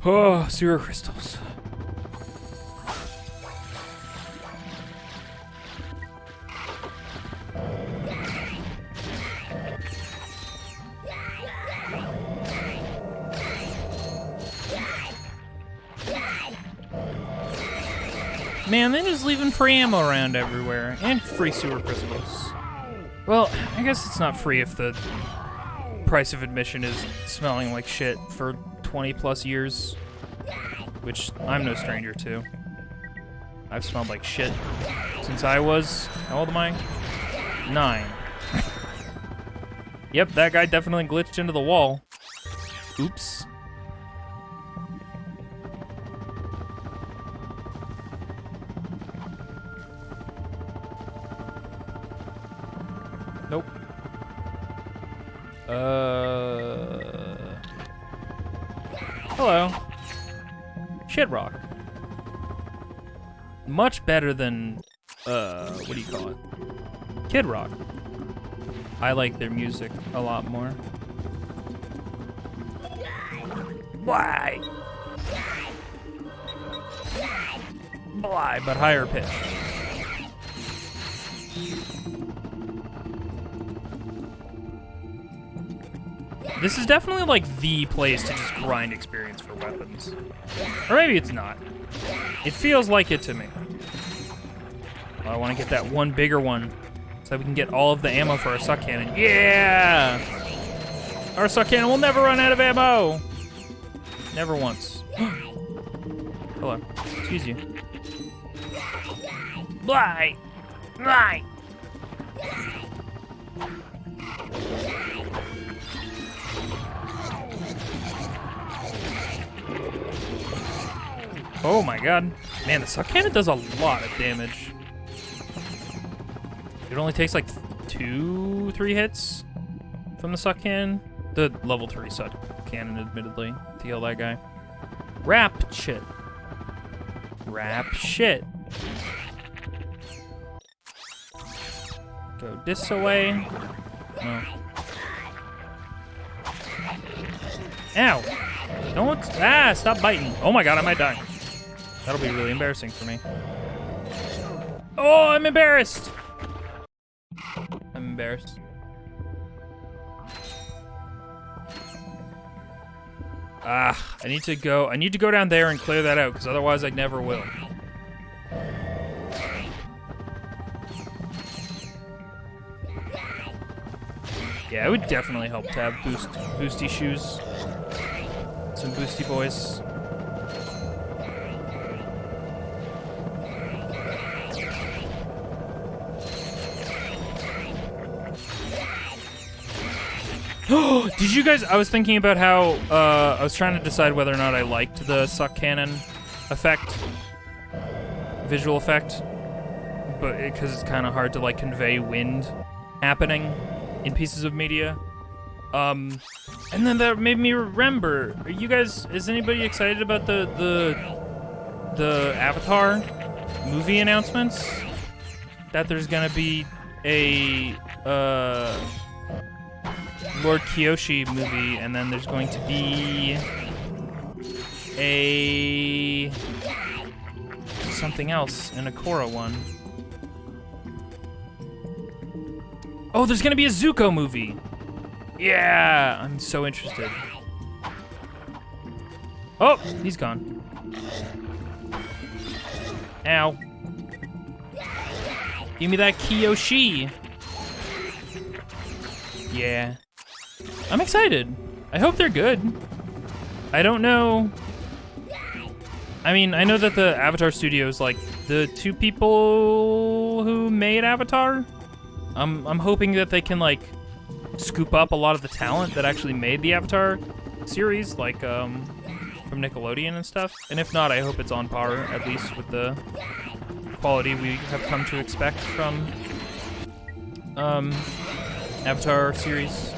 Oh, sewer crystals. Man, they're just leaving free ammo around everywhere. And free sewer crystals. Well, I guess it's not free if the price of admission is smelling like shit for 20 plus years. Which I'm no stranger to. I've smelled like shit since I was, how old am I? 9. Yep, that guy definitely glitched into the wall. Oops. Nope. Hello. Shit rock. Much better than, what do you call it? Kid Rock. I like their music a lot more. Why? Bly, but higher pitch. This is definitely like the place to just grind experience for weapons. Or maybe it's not. It feels like it to me. Oh, I want to get that one bigger one so we can get all of the ammo for our suck cannon. Yeah! Our suck cannon will never run out of ammo! Never once. Hello. Excuse you. Bly! Bly! Oh my god. Man, the suck cannon does a lot of damage. It only takes like 2-3 hits from the suck cannon. The level 3 suck cannon, admittedly, to kill that guy. Rap shit. Rap shit. Go this away. No. Ow. Don't. Ah, stop biting. Oh my god, I might die. That'll be really embarrassing for me. Oh, I'm embarrassed. I'm embarrassed. Ah, I need to go down there and clear that out, because otherwise I never will. Yeah, it would definitely help to have boosty shoes. Some boosty boys. Did you guys, I was thinking about how, I was trying to decide whether or not I liked the suck cannon effect, visual effect, but because it's kind of hard to like convey wind happening in pieces of media. And then that made me remember, are you guys, is anybody excited about the Avatar movie announcements? That there's gonna be a, Lord Kyoshi movie, and then there's going to be a something else, an Akora one. Oh, there's gonna be a Zuko movie. Yeah, I'm so interested. Oh, he's gone. Ow. Give me that Kyoshi. Yeah. I'm excited. I hope they're good. I don't know. I mean, I know that the Avatar Studios, like, the 2 people who made Avatar, I'm hoping that they can, like, scoop up a lot of the talent that actually made the Avatar series, like, from Nickelodeon and stuff. And if not, I hope it's on par, at least with the quality we have come to expect from, Avatar series.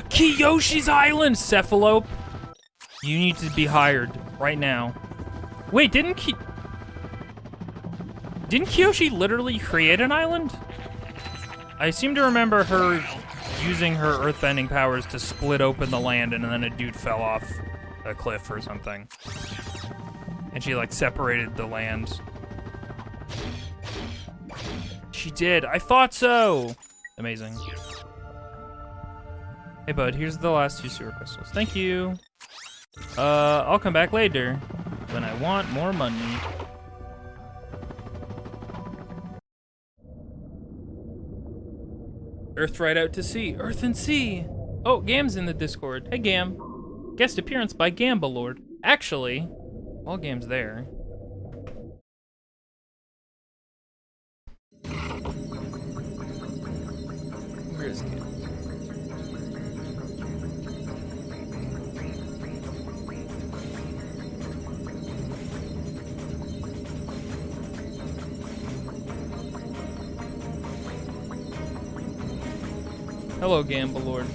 Kiyoshi's Island, Cephalope! You need to be hired right now. Wait, didn't Kiyoshi literally create an island? I seem to remember her using her earthbending powers to split open the land, and then a dude fell off a cliff or something. And she, like, separated the land. She did. I thought so. Amazing. Hey, bud, here's the last 2 sewer crystals. Thank you. I'll come back later when I want more money. Earth right out to sea. Earth and sea. Oh, Gam's in the Discord. Hey, Gam. Guest appearance by Gambalord. Actually, while Gam's there. Where is Gam? Hello, Gambalord.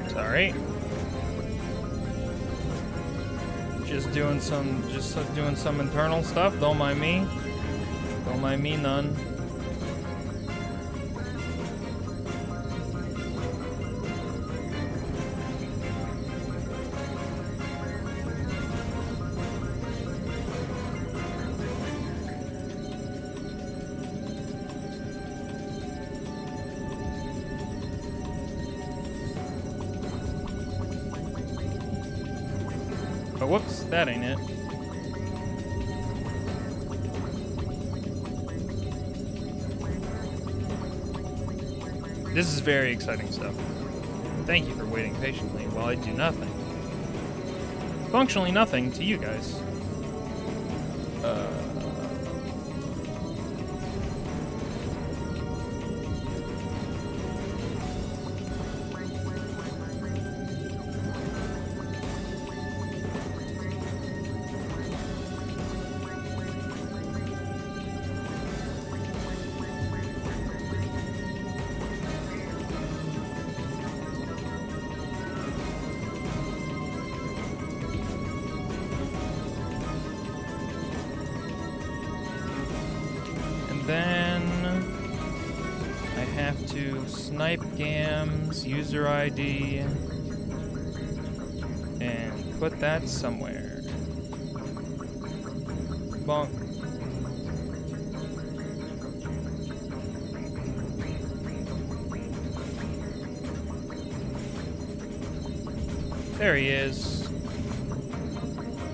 Sorry. Just doing some internal stuff. Don't mind me. Don't mind me none. Oh, whoops, that ain't it. This is very exciting stuff. Thank you for waiting patiently while I do nothing. Functionally nothing to you guys. Then I have to snipe Gam's user ID and put that somewhere. Bonk. There he is.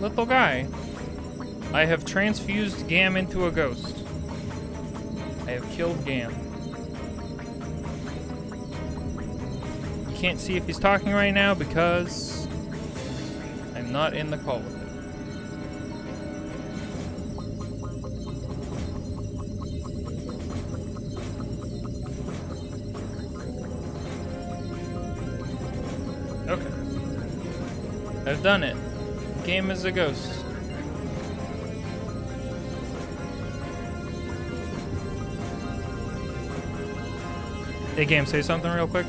Little guy. I have transfused Gam into a ghost. I have killed Gam. You can't see if he's talking right now because I'm not in the call with him. Okay. I've done it. Gam is a ghost. Hey, Gam, say something real quick.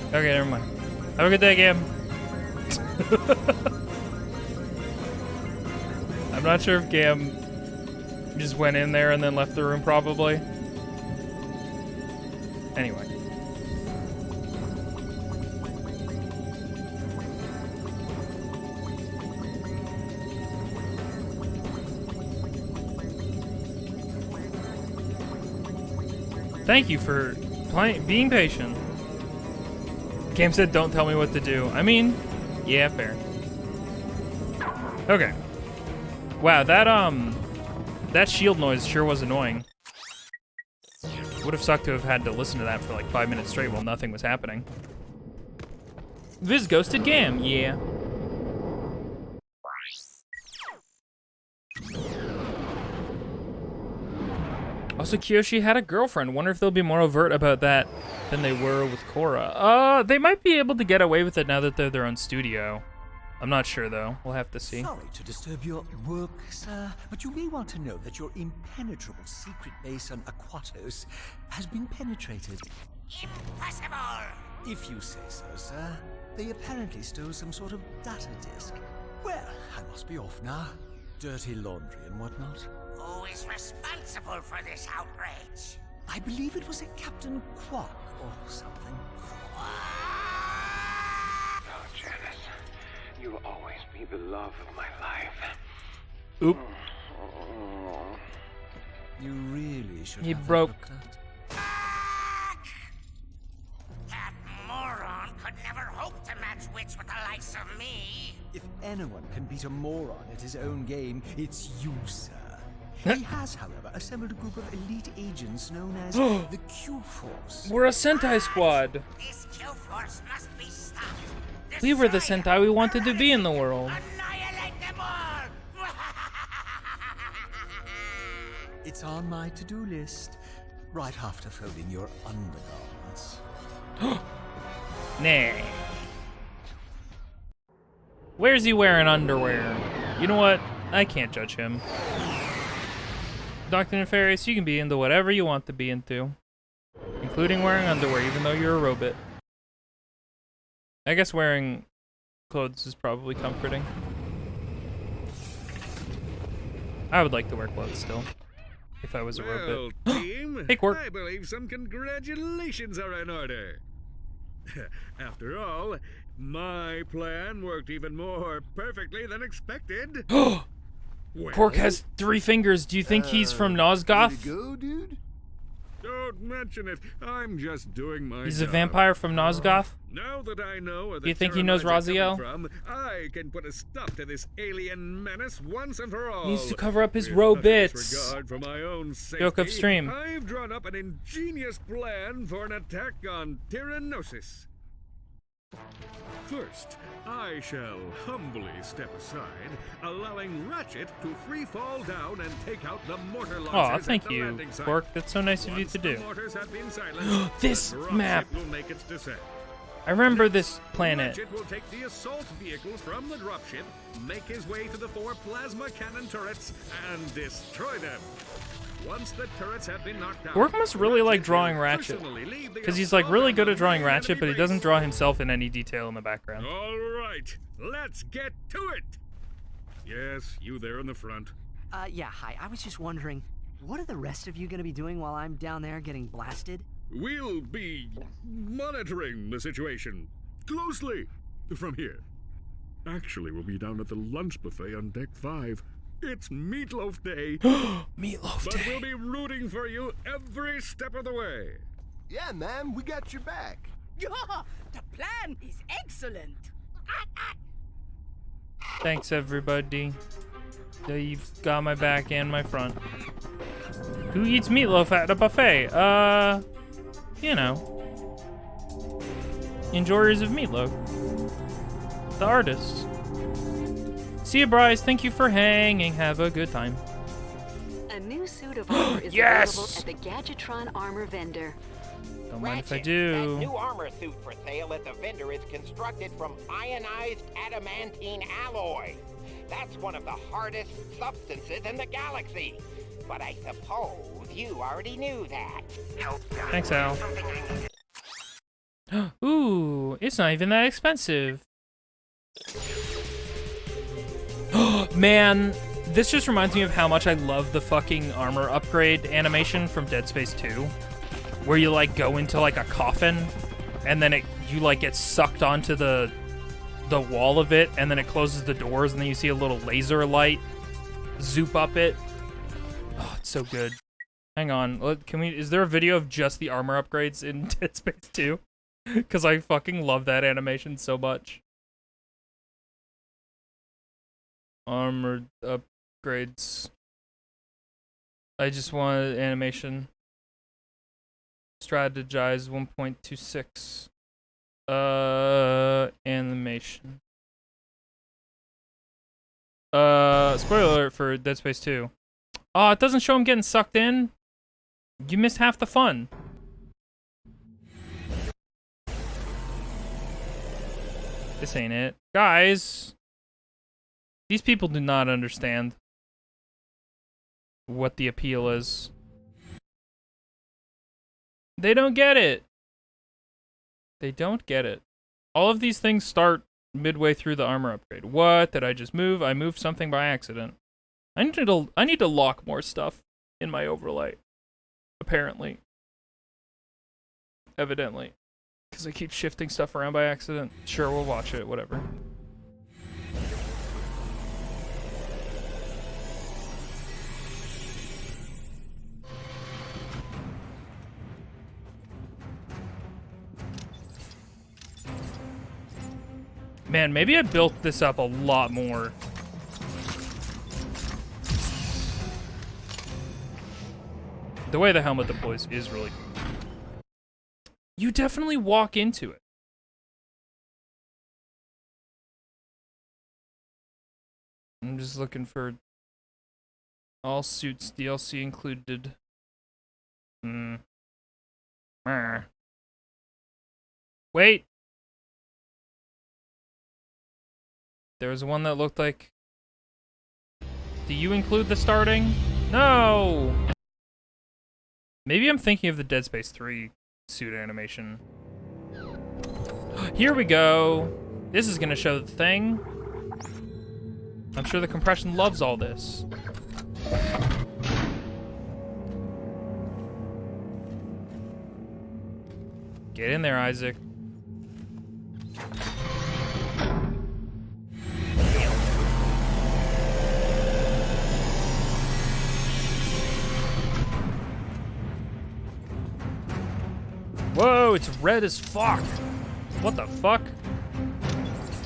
Okay, never mind. Have a good day, Gam. I'm not sure if Gam just went in there and then left the room, probably. Anyway. Thank you for being patient. Cam said, don't tell me what to do. I mean, yeah, fair. Okay. Wow, that shield noise sure was annoying. Would have sucked to have had to listen to that for like 5 minutes straight while nothing was happening. Viz ghosted Gam, yeah. Also, Kiyoshi had a girlfriend. Wonder if they'll be more overt about that than they were with Korra. They might be able to get away with it now that they're their own studio. I'm not sure though. We'll have to see. Sorry to disturb your work, sir, but you may want to know that your impenetrable secret base on Aquatos has been penetrated. Impossible! If you say so, sir. They apparently stole some sort of data disk. Well, I must be off now. Dirty laundry and whatnot. Who is responsible for this outrage? I believe it was a Captain Quark or something. Oh, Janice, you will always be the love of my life. Oop. You really should He have broke. that looked at. That moron could never hope to match wits with the likes of me. If anyone can beat a moron at his own game, it's you, sir. He has, however, assembled a group of elite agents known as the Q-Force. We're a Sentai squad. This Q-Force must be stopped. We were the Sentai we wanted to be in the world. Annihilate them all! It's on my to-do list, right after folding your undergarments. Nah. Where's he wearing underwear? You know what? I can't judge him. Dr. Nefarious, you can be into whatever you want to be into. Including wearing underwear, even though you're a robot. I guess wearing clothes is probably comforting. I would like to wear clothes still. If I was a robot. Team, Hey, Quark. I believe some congratulations are in order. After all, my plan worked even more perfectly than expected. Well, Quark has 3 fingers. Do you think he's from Nosgoth? Go, dude? Don't mention it. I'm just doing my He's a job. vampire from Nosgoth? Now that I know where the You think he knows Terrorites are Raziel? coming from, I can put a stop to this alien menace once and for all. He needs to cover up his With roe utter bits. disregard for my own safety, Joke of stream. I've drawn up an ingenious plan for an attack on Tyrannosis. First, I shall humbly step aside, allowing Ratchet to free fall down and take out the mortar launchers Aw, at thank the you, landing site. Quark. That's so nice of you Once to the do. mortars have been silenced, This the dropship map. will make its descent. I remember this planet. Ratchet will take the assault vehicles from the dropship, make his way to the 4 plasma cannon turrets, and destroy them. Once the turrets have been knocked out, Quark must really like drawing will Ratchet. personally lead the Because he's like assault really on good the at drawing main Ratchet, enemy but he doesn't base. draw himself in any detail in the background. All right, let's get to it. Yes, you there in the front. Yeah, hi. I was just wondering, what are the rest of you gonna be doing while I'm down there getting blasted? We'll be monitoring the situation closely from here. Actually, we'll be down at the lunch buffet on deck 5. It's Meatloaf Day. Meatloaf but Day. we'll be rooting for you every step of the way. Yeah, man, we got your back. Yeah, the plan is excellent. Thanks, everybody. You've got my back and my front. Who eats meatloaf at a buffet? You know. Enjoyers of meatloaf. The artists. See you, Bryce. Thank you for hanging. Have a good time. A new suit of armor is Yes! available at the Gadgetron Armor vendor. Don't mind if I Ratchet, do. That new armor suit for sale at the vendor is constructed from ionized adamantine alloy. That's one of the hardest substances in the galaxy. But I suppose you already knew that. Thanks, Al. Ooh, it's not even that expensive. Man, this just reminds me of how much I love the fucking armor upgrade animation from Dead Space 2. Where you like go into like a coffin and then you like get sucked onto the wall of it and then it closes the doors and then you see a little laser light zoop up it. Oh, it's so good. Hang on, is there a video of just the armor upgrades in Dead Space 2? Because I fucking love that animation so much. Armored upgrades. I just wanted animation. Strategize 1.26. Animation. Spoiler alert for Dead Space 2. Oh, it doesn't show him getting sucked in. You missed half the fun. This ain't it. Guys, These people do not understand what the appeal is. They don't get it. They don't get it. All of these things start midway through the armor upgrade. What did I just move? I moved something by accident. I need to lock more stuff in my overlay. Apparently. Evidently. Because I keep shifting stuff around by accident. Sure, we'll watch it, whatever. Man, maybe I built this up a lot more. The way the helmet deploys is really cool. You definitely walk into it. I'm just looking for all suits DLC included. Wait. There was one that looked like... Do you include the starting? No! Maybe I'm thinking of the Dead Space 3 suit animation. Here we go! This is gonna show the thing. I'm sure the compression loves all this. Get in there, Isaac. Whoa, it's red as fuck. What the fuck?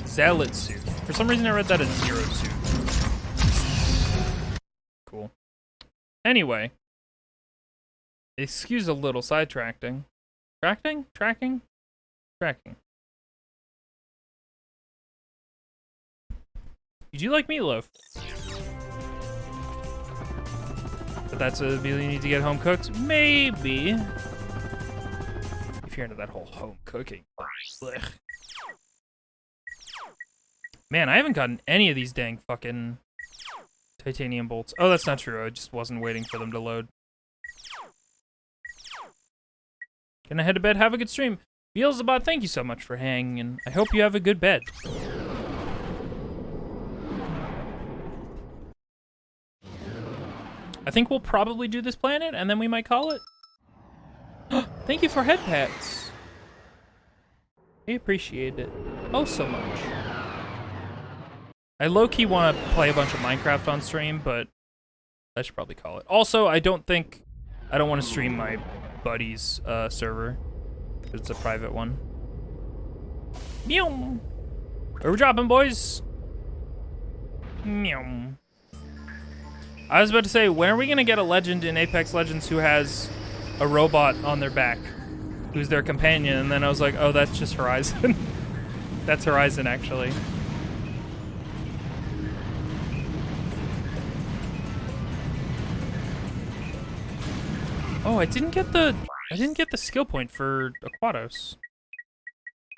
Zealot suit. For some reason I read that as Zero suit. Cool. Anyway. Excuse a little sidetracking. Tracking? Tracking? Tracking. You do like meatloaf. But that's a meal you need to get home cooked? Maybe. If you're into that whole home cooking. Blech. Man, I haven't gotten any of these dang fucking titanium bolts. Oh, that's not true. I just wasn't waiting for them to load. Gonna head to bed. Have a good stream. Beelzebub, thank you so much for hanging, and I hope you have a good bed. I think we'll probably do this planet, and then we might call it. Thank you for head pats. I appreciate it. Oh, so much. I low-key want to play a bunch of Minecraft on stream, but I should probably call it. Also, I don't want to stream my buddy's server. It's a private one. Meow. Where we dropping, boys? Meow. I was about to say, when are we gonna get a legend in Apex Legends who has a robot on their back, who's their companion? And then I was like, oh, that's just Horizon. That's Horizon, actually. Oh, I didn't get the skill point for Aquatos.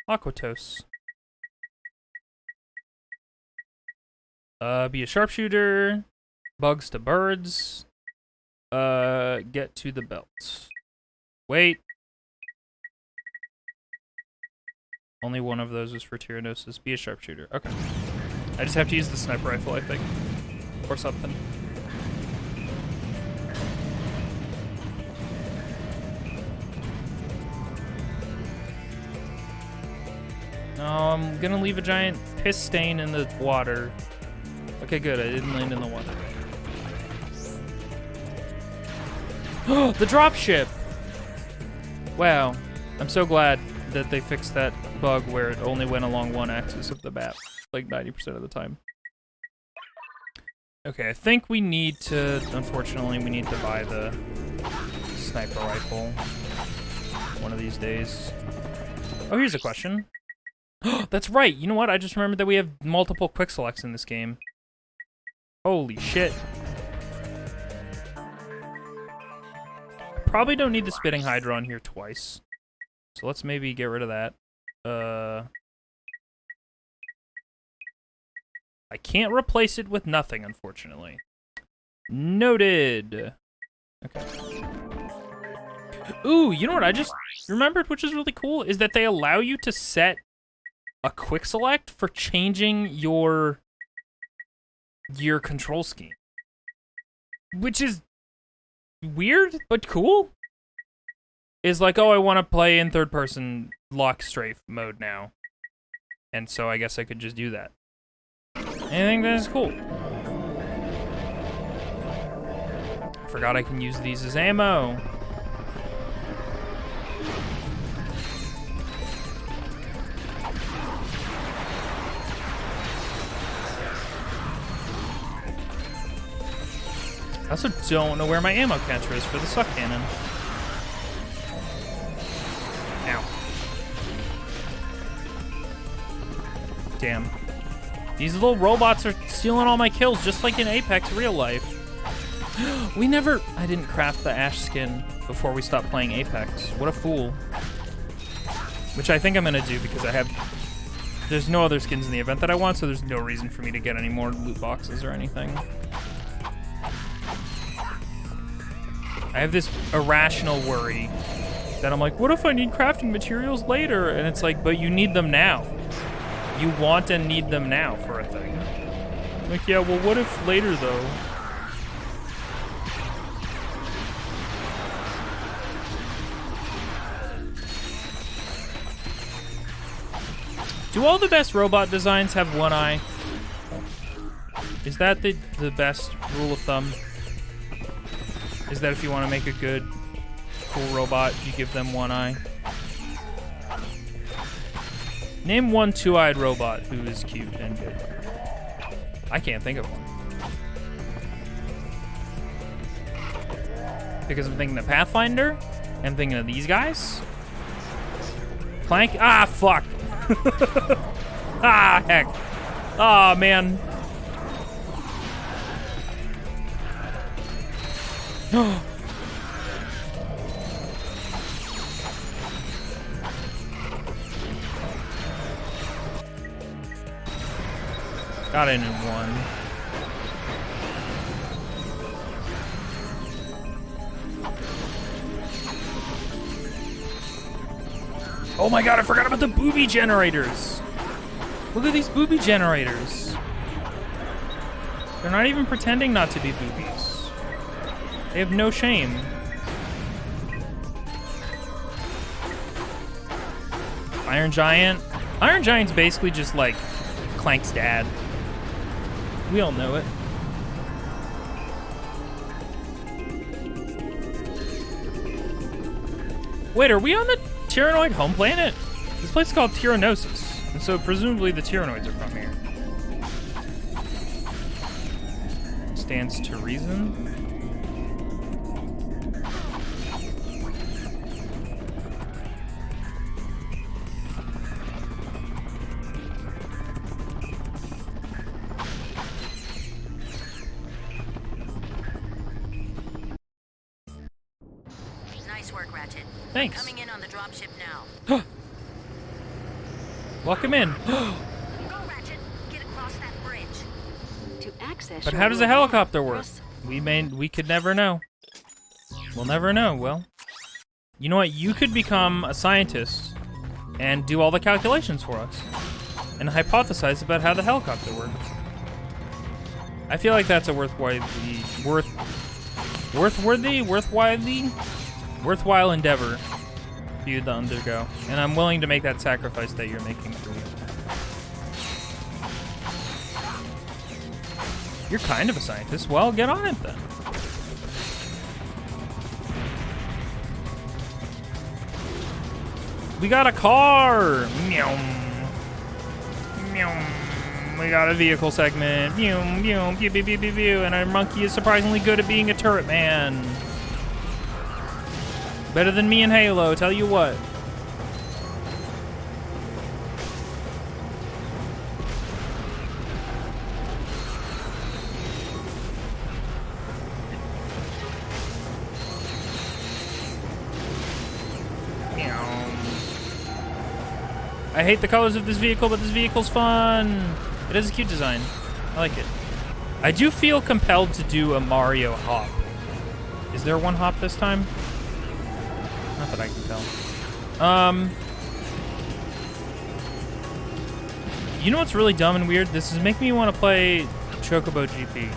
Aquatos. Be a sharpshooter. Bugs to birds. Get to the belt. Wait. Only one of those is for Tyrannosis. Be a sharpshooter. Okay. I just have to use the sniper rifle, I think. Or something. No, I'm gonna leave a giant piss stain in the water. Okay, good. I didn't land in the water. The dropship! Wow. I'm so glad that they fixed that bug where it only went along one axis of the map, like 90% of the time. Okay, I think we need to, unfortunately, we need to buy the sniper rifle one of these days. Oh, here's a question. That's right. You know what? I just remembered that we have multiple quick selects in this game. Holy shit. Probably don't need the spitting hydra on here twice. So let's maybe get rid of that. I can't replace it with nothing, unfortunately. Noted. Okay. Ooh, you know what I just remembered, which is really cool, is that they allow you to set a quick select for changing your control scheme. Which is weird, but cool. Is like, oh, I want to play in third-person lock strafe mode now. And so I guess I could just do that. I think that's cool. I forgot I can use these as ammo. I also don't know where my ammo catcher is for the suck cannon. Ow. Damn. These little robots are stealing all my kills, just like in Apex real life. I didn't craft the Ash skin before we stopped playing Apex. What a fool. Which I think I'm gonna do because there's no other skins in the event that I want, so there's no reason for me to get any more loot boxes or anything. I have this irrational worry that I'm like, what if I need crafting materials later? And it's like, but you need them now. You want and need them now for a thing. Like, yeah, well, what if later, though? Do all the best robot designs have one eye? Is that the best rule of thumb? Is that if you want to make a good, cool robot, you give them one eye? Name one two-eyed robot who is cute and good. I can't think of one. Because I'm thinking of Pathfinder, I'm thinking of these guys. Clank? Ah, fuck. Ah, heck. Ah, man. Got in one. Oh my god, I forgot about the booby generators. Look at these booby generators. They're not even pretending not to be boobies. They have no shame. Iron Giant. Iron Giant's basically just like Clank's dad. We all know it. Wait, are we on the Tyrannoid home planet? This place is called Tyrannosis, and so presumably the Tyrannoids are from here. Stands to reason. Nice work, Ratchet. Thanks. Coming in on the dropship now. Welcome in. Go, Ratchet. Get across that bridge. To access But your how does a world helicopter map, work? press- We could never know. We'll never know. Well, you know what? You could become a scientist and do all the calculations for us and hypothesize about how the helicopter works. I feel like that's a worthwhile endeavor for you to undergo, and I'm willing to make that sacrifice that you're making for me. You're kind of a scientist. Well, get on it then. We got a car. Meow. Meow. We got a vehicle segment. Meow, meow, pew, pew, pew, pew, pew. And our monkey is surprisingly good at being a turret man. Better than me in Halo, tell you what. I hate the colors of this vehicle, but this vehicle's fun. It has a cute design. I like it. I do feel compelled to do a Mario hop. Is there one hop this time? Not that I can tell. You know what's really dumb and weird? This is making me want to play Chocobo GP,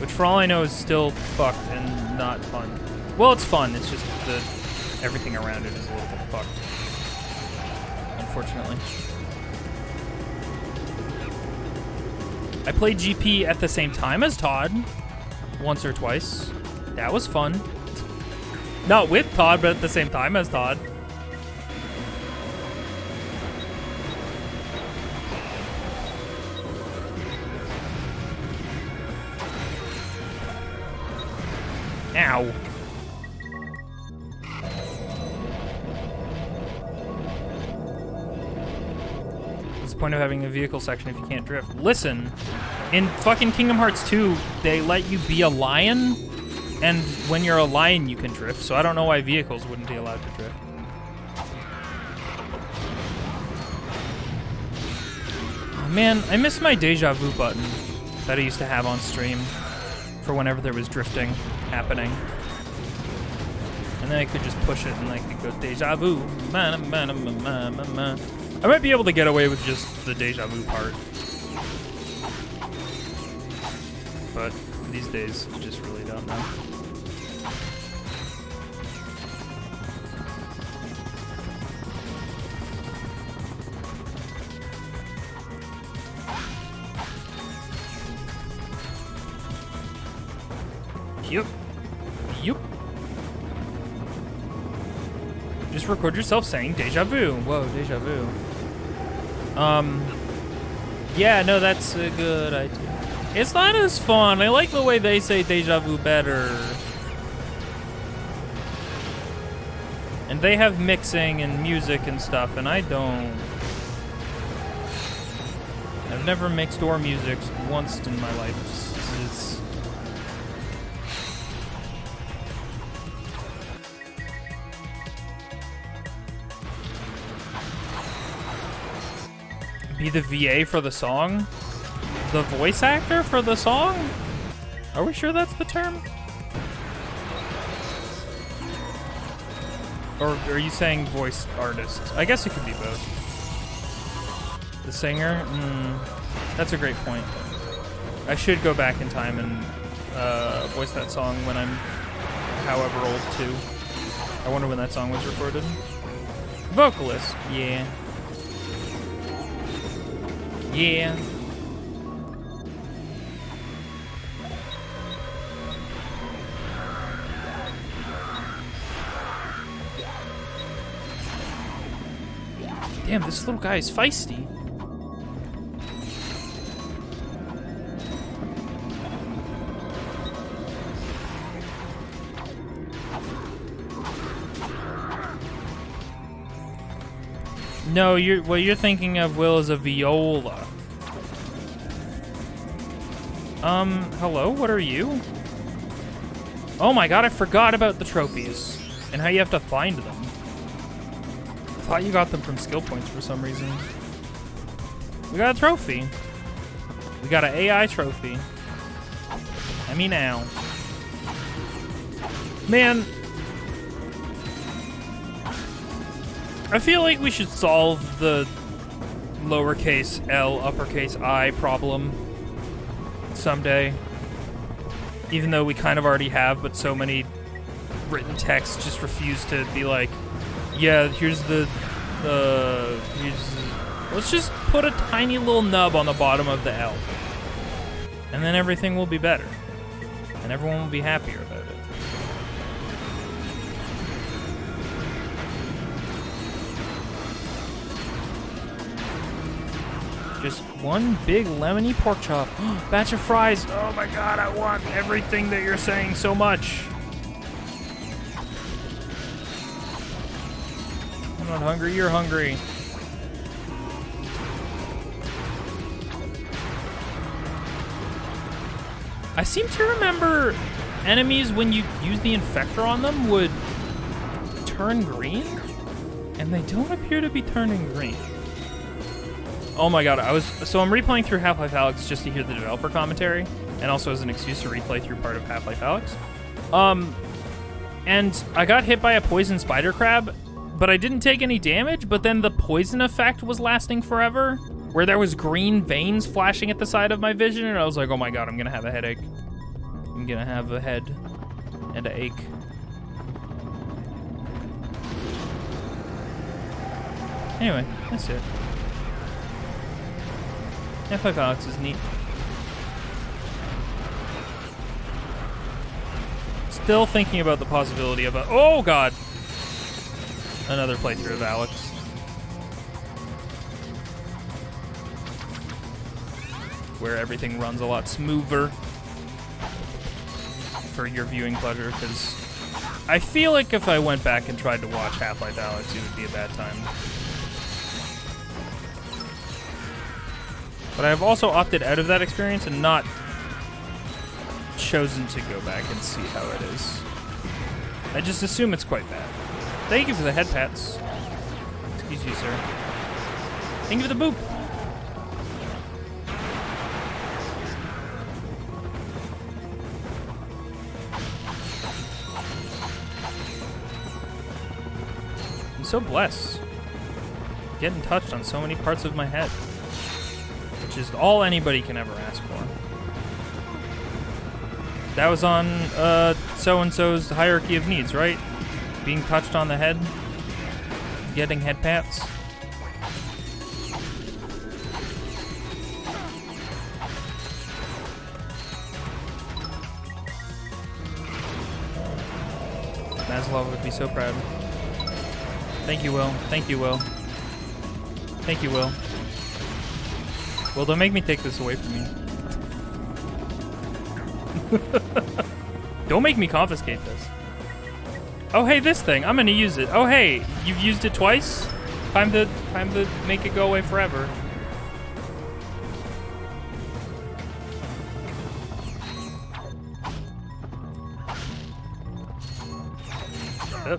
which for all I know is still fucked and not fun. Well, it's fun. It's just everything around it is a little bit fucked, unfortunately. I played GP at the same time as Todd, once or twice. That was fun. Not with Todd, but at the same time as Todd. Ow. What's the point of having a vehicle section if you can't drift? Listen, in fucking Kingdom Hearts 2, they let you be a lion, and when you're a lion, you can drift, so I don't know why vehicles wouldn't be allowed to drift. Oh man, I miss my deja vu button that I used to have on stream for whenever there was drifting happening. And then I could just push it and I could go deja vu. I might be able to get away with just the deja vu part. But these days, I just really don't know. Yup. Yup. Just record yourself saying deja vu. Whoa, deja vu. Yeah, no, that's a good idea. It's not as fun. I like the way they say deja vu better. And they have mixing and music and stuff, and I don't. I've never mixed or music once in my life. It's be the VA for the song? The voice actor for the song? Are we sure that's the term? Or are you saying voice artist? I guess it could be both. The singer? That's a great point. I should go back in time and voice that song when I'm however old too. I wonder when that song was recorded. Vocalist, yeah. Yeah. Damn, this little guy is feisty. No, what you're thinking of, Will, is a viola. Hello, what are you? Oh my god, I forgot about the trophies and how you have to find them. I thought you got them from skill points for some reason. We got a trophy. We got an AI trophy. I mean, ow. Man, I feel like we should solve the lowercase L, uppercase I problem someday. Even though we kind of already have, but so many written texts just refuse to be like, yeah, here's let's just put a tiny little nub on the bottom of the L. And then everything will be better. And everyone will be happier about it. Just one big lemony pork chop. Batch of fries. Oh my god, I want everything that you're saying so much. I'm not hungry, you're hungry. I seem to remember enemies, when you use the infector on them, would turn green, and they don't appear to be turning green. Oh my god, I'm replaying through Half-Life Alyx just to hear the developer commentary, and also as an excuse to replay through part of Half-Life Alyx. And I got hit by a poison spider crab, but I didn't take any damage, but then the poison effect was lasting forever, where there was green veins flashing at the side of my vision, and I was like, oh my god, I'm gonna have a headache. I'm gonna have a head and a ache. Anyway, that's it. Half-Life Alyx is neat. Still thinking about the possibility of a... Oh, God! Another playthrough of Alyx. Where everything runs a lot smoother. For your viewing pleasure, because I feel like if I went back and tried to watch Half-Life Alyx, it would be a bad time. But I have also opted out of that experience and not chosen to go back and see how it is. I just assume it's quite bad. Thank you for the head pats. Excuse you, sir. Thank you for the boop. I'm so blessed. Getting touched on so many parts of my head. Which is all anybody can ever ask for. That was on so-and-so's hierarchy of needs, right? Being touched on the head. Getting head pats. Maslov would be so proud. Thank you, Will. Thank you, Will. Thank you, Will. Well, don't make me take this away from you. Don't make me confiscate this. Oh, hey, this thing. I'm gonna use it. Oh, hey, you've used it twice? Time to make it go away forever. Oh.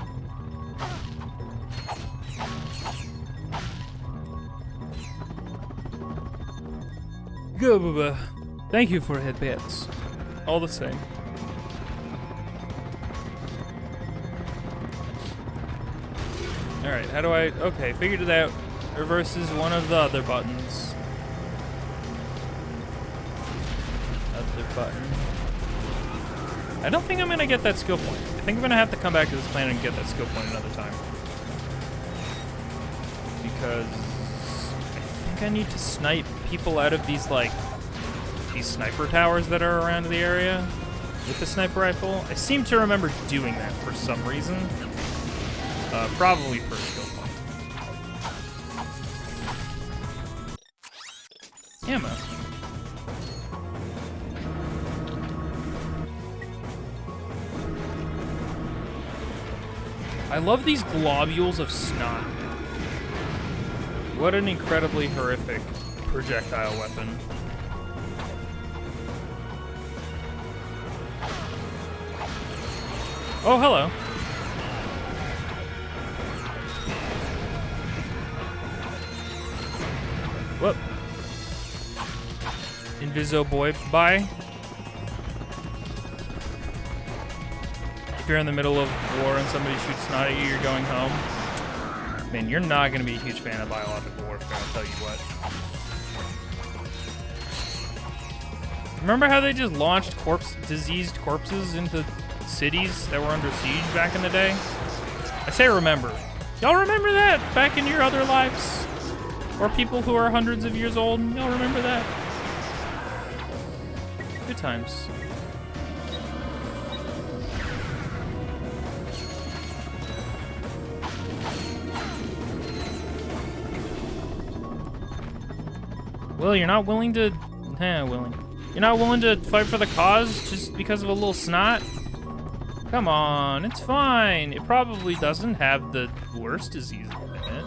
Go, thank you for headpats. All the same. Alright, how do I... Okay, figured it out. Reverses one of the other buttons. Other button. I don't think I'm gonna get that skill point. I think I'm gonna have to come back to this planet and get that skill point another time. Because... I think I need to snipe people out of these, like... these sniper towers that are around the area with the sniper rifle. I seem to remember doing that for some reason. Probably for a skill point. Ammo. I love these globules of snot. What an incredibly horrific projectile weapon. Oh, hello. Whoop. Inviso boy, bye. If you're in the middle of war and somebody shoots snot at you, you're going home. Man, you're not going to be a huge fan of biological warfare, I'll tell you what. Remember how they just launched diseased corpses into cities that were under siege back in the day? I say remember. Y'all remember that back in your other lives? Or people who are hundreds of years old? Y'all remember that? Good times. Will, you're not willing to... willing. You're not willing to fight for the cause just because of a little snot? Come on, it's fine. It probably doesn't have the worst disease in it.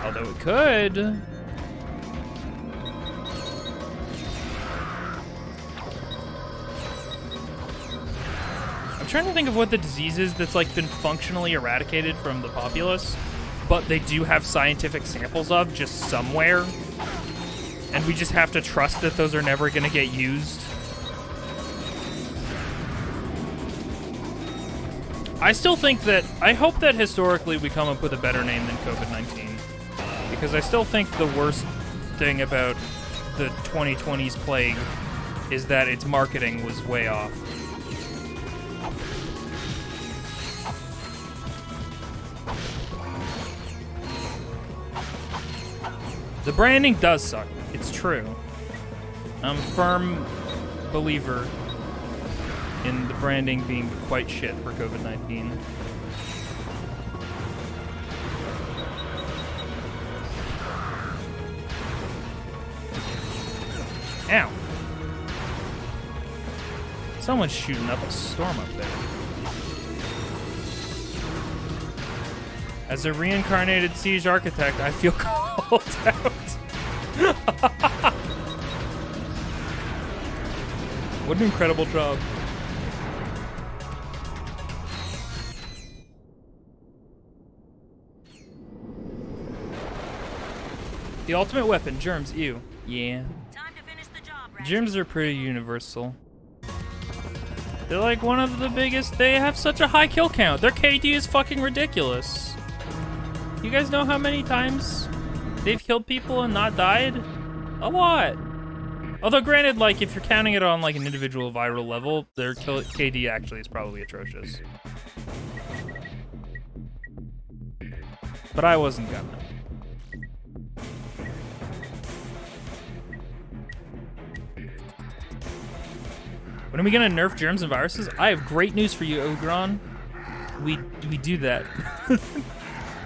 Although it could. I'm trying to think of what the disease is that's like been functionally eradicated from the populace. but they do have scientific samples of just somewhere. And we just have to trust that those are never going to get used. I still think that, I hope that historically we come up with a better name than COVID-19. Because I still think the worst thing about the 2020s plague is that its marketing was way off. The branding does suck. It's true. I'm a firm believer in the branding being quite shit for COVID-19. Ow. Someone's shooting up a storm up there. As a reincarnated siege architect, I feel called out. What an incredible job. The ultimate weapon, germs, ew. Yeah. Time to finish the job, Ratchet. Germs are pretty universal. They're like one of the biggest, they have such a high kill count. Their KD is fucking ridiculous. You guys know how many times they've killed people and not died? A lot. Although granted, like, if you're counting it on like an individual viral level, their KD actually is probably atrocious. But I wasn't gonna. When are we gonna nerf germs and viruses? I have great news for you, Ogron. We do that.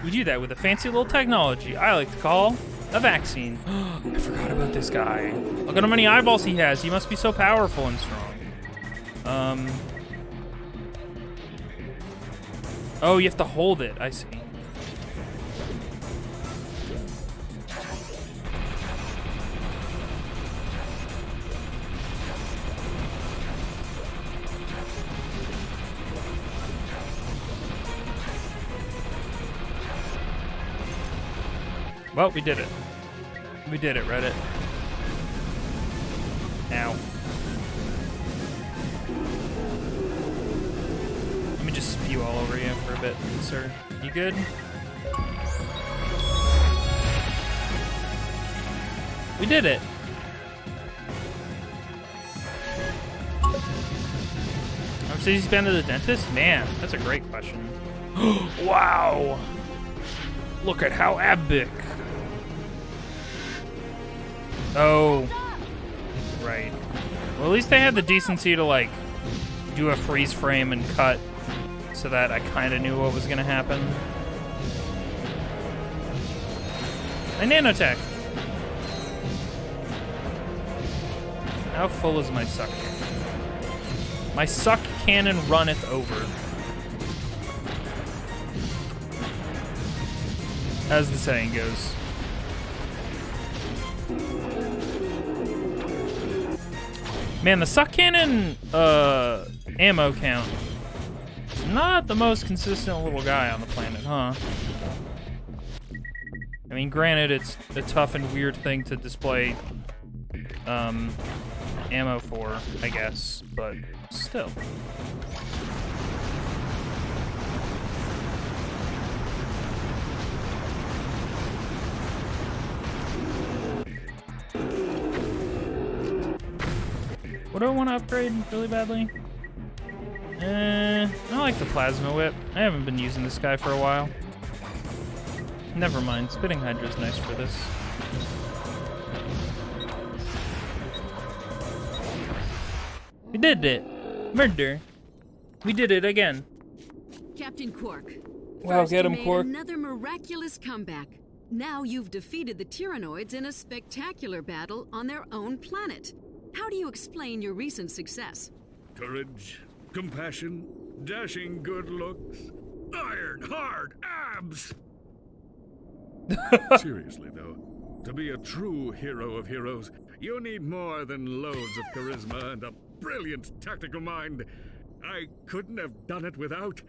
We do that with a fancy little technology I like to call a vaccine. I forgot about this guy. Look at how many eyeballs he has. He must be so powerful and strong. Oh, you have to hold it. I see. Well, we did it. We did it, Reddit. Ow. Let me just spew all over you for a bit, sir. You good? We did it. How much did he spend at the dentist? Man, that's a great question. Wow. Look at how epic. Oh, right. Well, at least they had the decency to, like, do a freeze frame and cut so that I kind of knew what was going to happen. A nanotech. How full is my suck cannon? My suck cannon runneth over. As the saying goes. Man, the suck cannon ammo count is not the most consistent little guy on the planet, huh? I mean, granted, it's a tough and weird thing to display ammo for, I guess, but still. What do I want to upgrade really badly? I like the plasma whip. I haven't been using this guy for a while. Never mind, spitting hydra's nice for this. We did it! Murder! We did it again. Captain Quark. Wow, First get you him, made Quark. Another miraculous comeback. Now you've defeated the Tyrannoids in a spectacular battle on their own planet. How do you explain your recent success? Courage, compassion, dashing good looks, iron hard abs! Seriously, though, to be a true hero of heroes, you need more than loads of charisma and a brilliant tactical mind. I couldn't have done it without...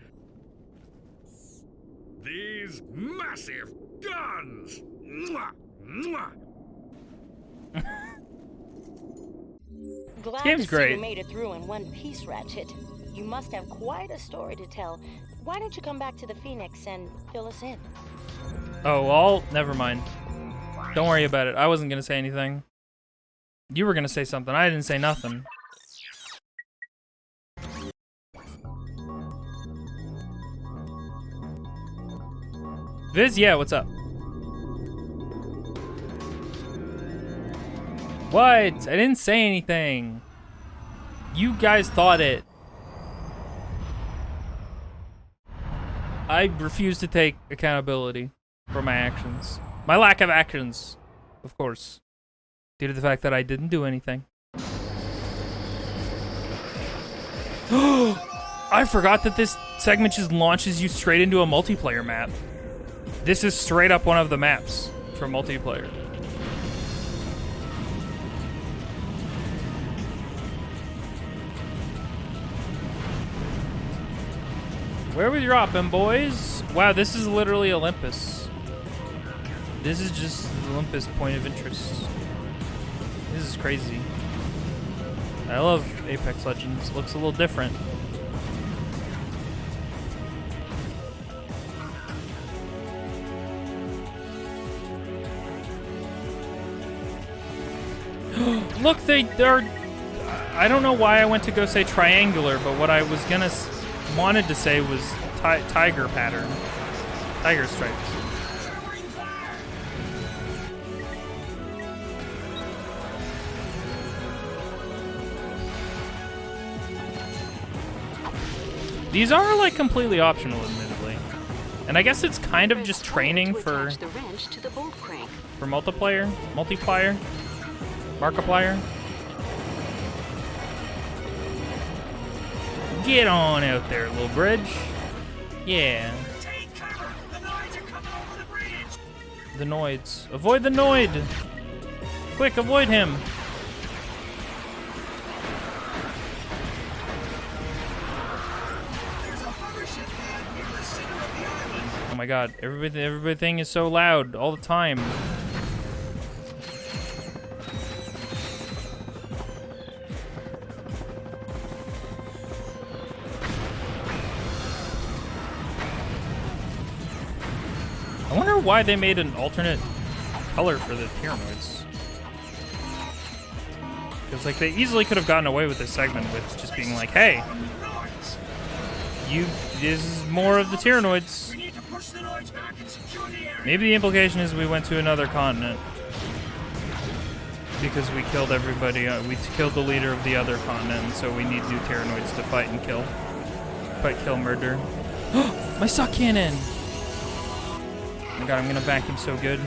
these massive guns. Mwah! Mwah! Glad Game's to see great. you made it through in one piece, Ratchet. You must have quite a story to tell. Why don't you come back to the Phoenix and fill us in? Oh, well, never mind. Don't worry about it. I wasn't gonna say anything. You were gonna say something. I didn't say nothing. Viz, yeah, what's up? What? I didn't say anything. You guys thought it. I refuse to take accountability for my actions. My lack of actions, of course. Due to the fact that I didn't do anything. I forgot that this segment just launches you straight into a multiplayer map. This is straight up one of the maps for multiplayer. Where we dropping, boys? Wow, this is literally Olympus. This is just Olympus point of interest. This is crazy. I love Apex Legends. Looks a little different. Look, they're... I don't know why I went to go say triangular, but what I was gonna... wanted to say was tiger pattern. Tiger stripes. These are like completely optional, admittedly. And I guess it's kind of just training for multiplayer, Markiplier. Get on out there, little bridge. Yeah. The Noids. Avoid the Noid! Quick, avoid him! Oh my god, everything is so loud all the time. I wonder why they made an alternate color for the Tyrannoids. Because like they easily could have gotten away with this segment with just being like, hey, this is more of the Tyrannoids. Maybe the implication is we went to another continent. Because we killed everybody, we killed the leader of the other continent, and so we need new Tyrannoids to fight and kill. Fight, kill, murder. My suck cannon! Oh my god, I'm gonna back him so good.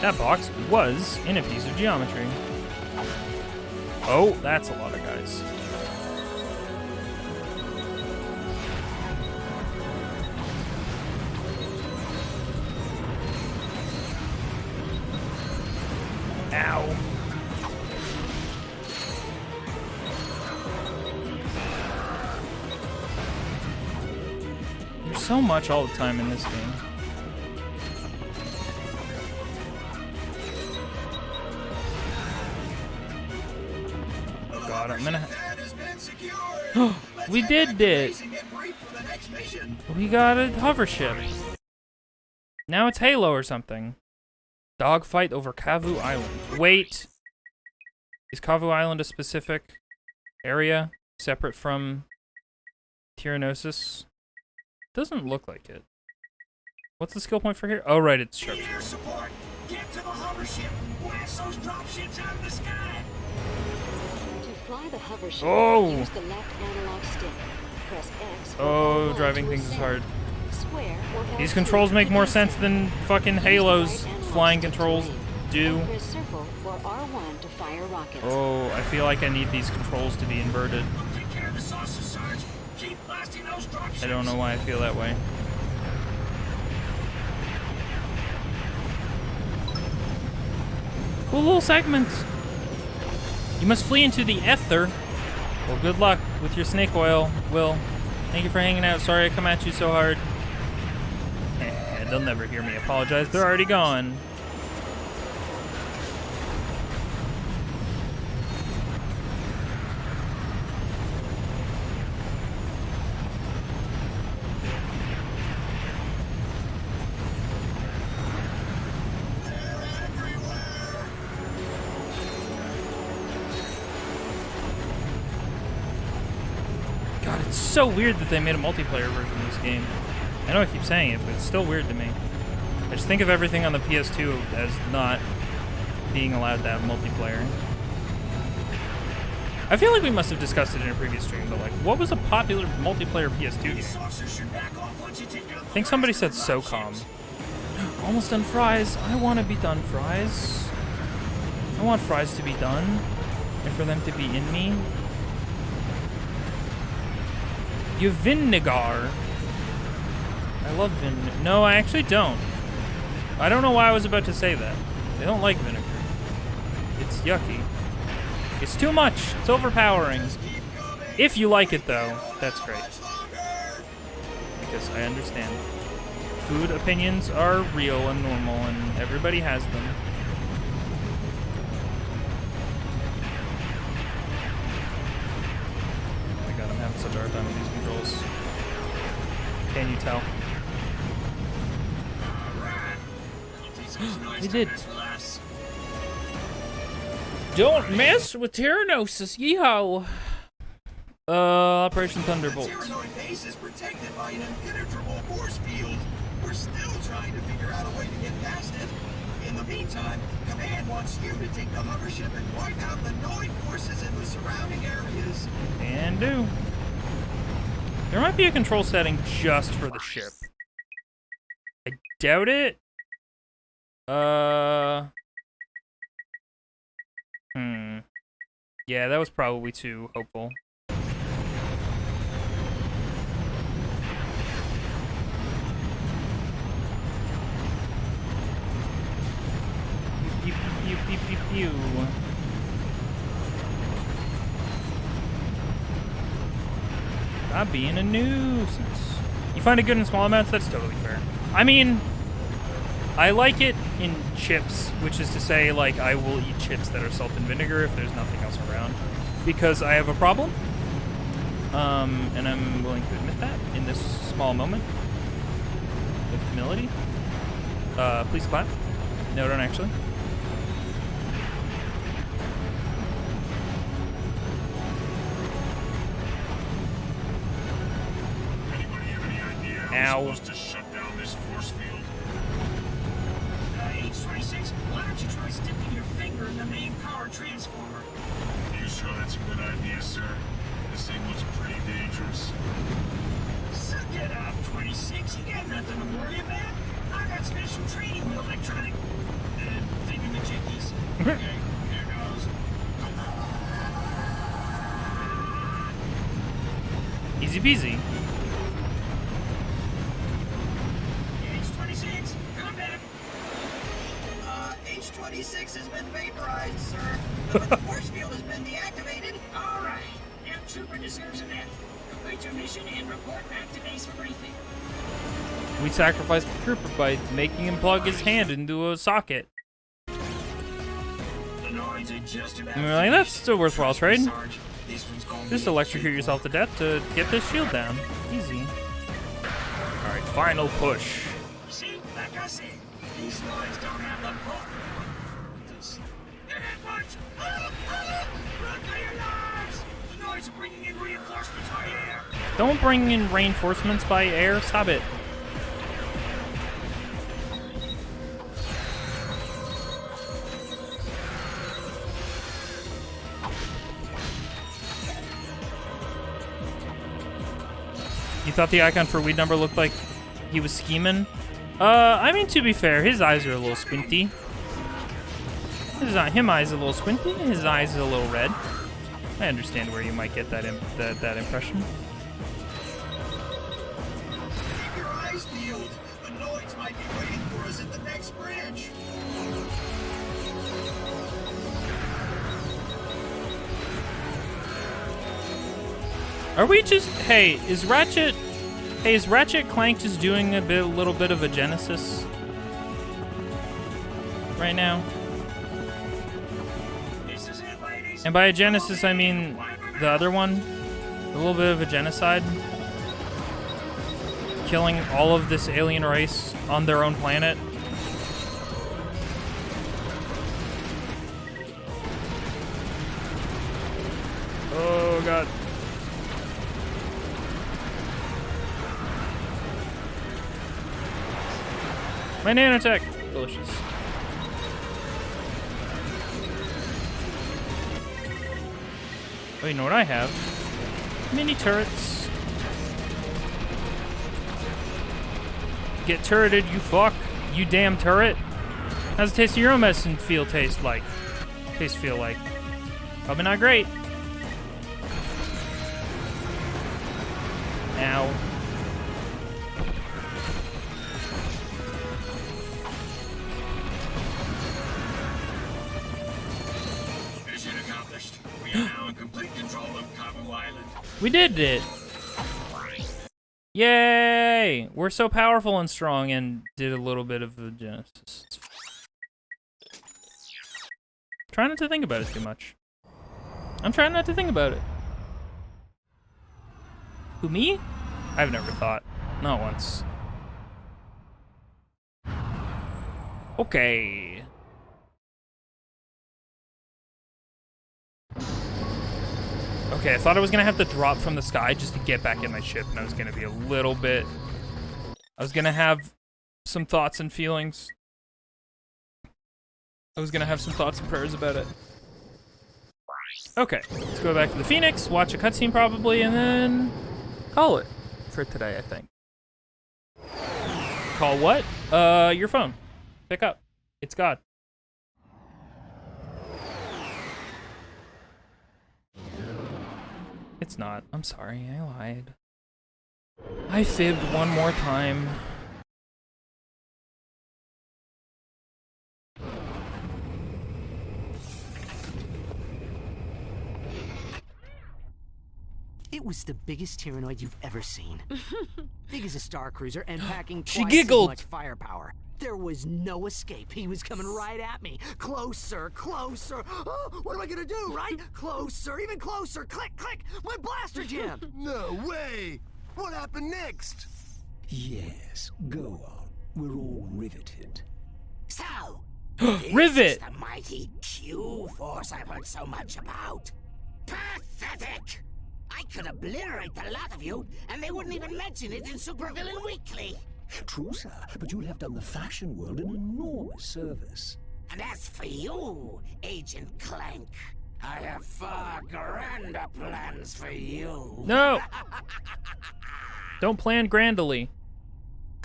That box was in a piece of geometry. Oh, that's a lot of guys. Ow. There's so much all the time in this game. Oh god, I'm gonna... We did it! We got a hover ship. Now it's Halo or something. Dogfight over Kavu Island. Wait! Is Kavu Island a specific area separate from Tyrannosis? Doesn't look like it. What's the skill point for here? Oh, right, it's sharpshooter. Get to the hover ship. Blast those drop ships out of the sky. To fly the hover ship, use the left analog stick. Press X. Oh, driving things is hard. These controls make more sense than fucking Halo's flying controls do. Oh, I feel like I need these controls to be inverted. I don't know why I feel that way. Cool little segment. You must flee into the ether Well, good luck with your snake oil, Will. Thank you for hanging out. Sorry I come at you so hard. They'll never hear me apologize. They're already gone. God, it's so weird that they made a multiplayer version of this game. I know I keep saying it, but it's still weird to me. I just think of everything on the PS2 as not being allowed to have multiplayer. I feel like we must have discussed it in a previous stream, but like, what was a popular multiplayer PS2 game? I think somebody said SOCOM. Almost done fries. I want to be done fries. I want fries to be done, and for them to be in me. You vinegar. I love vinegar. No, I actually don't. I don't know why I was about to say that. I don't like vinegar. It's yucky. It's too much. It's overpowering. If you like it, though, that's great. Because I understand. Food opinions are real and normal, and everybody has them. Oh my god, I'm having such a hard time with these controls. Can you tell? We did. Don't mess with Tyrannosis, yeehaw! Operation Thunderbolt. The Tyrannoid base is protected by an impenetrable force field. We're still trying to figure out a way to get past it. In the meantime, Command wants you to take the hover ship and wipe out the Noid forces in the surrounding areas. And do. There might be a control setting just for the ship. I doubt it. Yeah, that was probably too hopeful. Pew, pew, pew, pew, pew. Stop being a nuisance. You find it good in small amounts? That's totally fair. I mean, I like it in chips, which is to say, like, I will eat chips that are salt and vinegar if there's nothing else around. Because I have a problem. And I'm willing to admit that in this small moment of humility. Please clap. No, don't actually. Ow. To shut down this force field. H26, why don't you try sticking your finger in the main power transformer? You sure that's a good idea, sir? This thing looks pretty dangerous. Suck it up, 26. You got nothing to worry about. I got special training with electronic and thingamajiggies. Okay, here goes. Easy peasy. H26, come back. H26 has been vaporized, sir. But the force field has been deactivated. All right. Your trooper deserves an F. Complete your mission and report back to base for briefing. We sacrificed the trooper by making him plug his hand into a socket. The Noids are just about And we're like, that's still worthwhile trade. Just electrocute yourself to death to get this shield down. Easy. Alright, final push. See, like I said, these Noids don't have the bulk. Run for your lives! The Noids are bringing in reinforcements by air. Don't bring in reinforcements by air. Stop it. You thought the icon for weed number looked like he was scheming? I mean, to be fair, his eyes are a little squinty. His eyes a little squinty. His eyes are a little red. I understand where you might get that that impression. Keep your eyes peeled. The Noids might be waiting for us at the next bridge. Are we just... Hey, is Ratchet Clank just doing a little bit of a Genesis right now? And by a Genesis, I mean the other one. A little bit of a genocide. Killing all of this alien race on their own planet. Oh, God. My nanotech. Delicious. Oh, you know what I have? Mini turrets. Get turreted, you fuck. You damn turret. How's the taste of your own medicine feel like? Probably not great. Ow. Mission accomplished. We are now in complete control of Cabo Island. We did it. Yay! We're so powerful and strong and did a little bit of the Genesis. Try not to think about it too much. I'm trying not to think about it. Who, me? I've never thought. Not once. Okay. Okay, I thought I was gonna have to drop from the sky just to get back in my ship, and I was gonna be a little bit... I was gonna have some thoughts and feelings. I was gonna have some thoughts and prayers about it. Okay, let's go back to the Phoenix, watch a cutscene probably, and then call it for today, I think. Call what? Your phone. Pick up. It's God. It's not. I'm sorry, I lied. I fibbed one more time. It was the biggest Tyrannoid you've ever seen. Big as a Star Cruiser and packing She twice giggled. as much firepower. There was no escape. He was coming right at me. Closer, closer. Oh, what am I gonna do, right? Closer, even closer. Click, click. My blaster jammed. No way! What happened next? Yes, go on. We're all riveted. So, Rivet! the mighty Q-Force I've heard so much about. Pathetic! I could obliterate the lot of you, and they wouldn't even mention it in Supervillain Weekly. True, sir, but you'll have done the fashion world an enormous service. And as for you, Agent Clank, I have far grander plans for you. No! Don't plan grandly.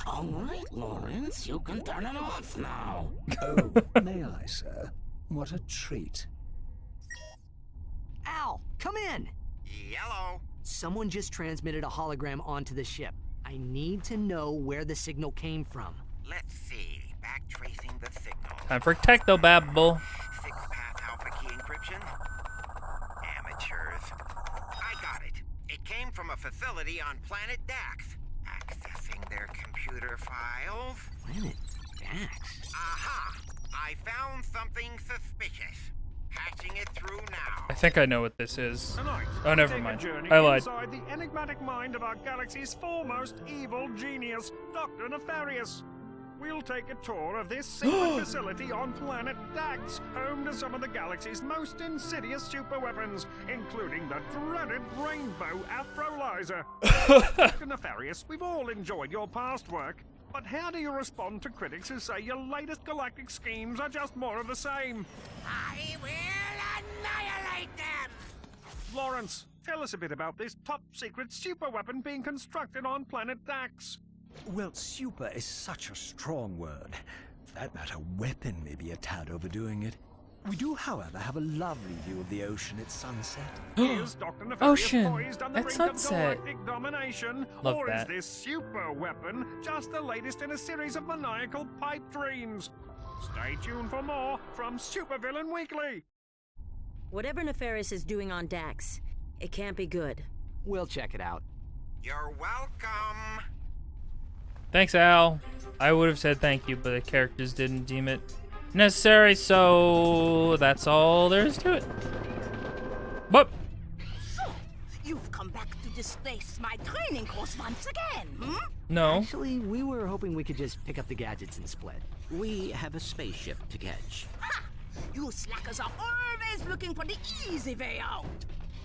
All right, Lawrence, you can turn it off now. Oh, may I, sir? What a treat. Al, come in. Yellow. Someone just transmitted a hologram onto the ship. I need to know where the signal came from. Let's see. Backtracing the signal. Time for technobabble. 6-path alpha key encryption. Amateurs. I got it. It came from a facility on planet Dax. Accessing their computer files. Planet Dax? Aha! I found something suspicious. Patching it through now. I think I know what this is. Tonight, Oh, never take a mind. journey I lied. Inside the enigmatic mind of our galaxy's foremost evil genius, Dr. Nefarious. We'll take a tour of this secret facility on planet Dax, home to some of the galaxy's most insidious superweapons, including the dreaded Rainbow Afrolyzer. Dr. Nefarious, we've all enjoyed your past work, but how do you respond to critics who say your latest galactic schemes are just more of the same? I will annihilate them! Lawrence, tell us a bit about this top-secret superweapon being constructed on planet Dax. Well, super is such a strong word. For that matter, weapon may be a tad overdoing it. We do, however, have a lovely view of the ocean at sunset. Is Dr. Nefarious Ocean poised on the at brink sunset. of galactic domination? Love or that. is this super weapon just the latest in a series of maniacal pipe dreams? Stay tuned for more from Supervillain Weekly. Whatever Nefarious is doing on Dax, it can't be good. We'll check it out. You're welcome. Thanks, Al. I would have said thank you, but the characters didn't deem it necessary, so that's all there is to it. But So, you've come back to displace my training course once again, hmm? no. Actually, we were hoping we could just pick up the gadgets and split. We have a spaceship to catch. Ha! You slackers are always looking for the easy way out.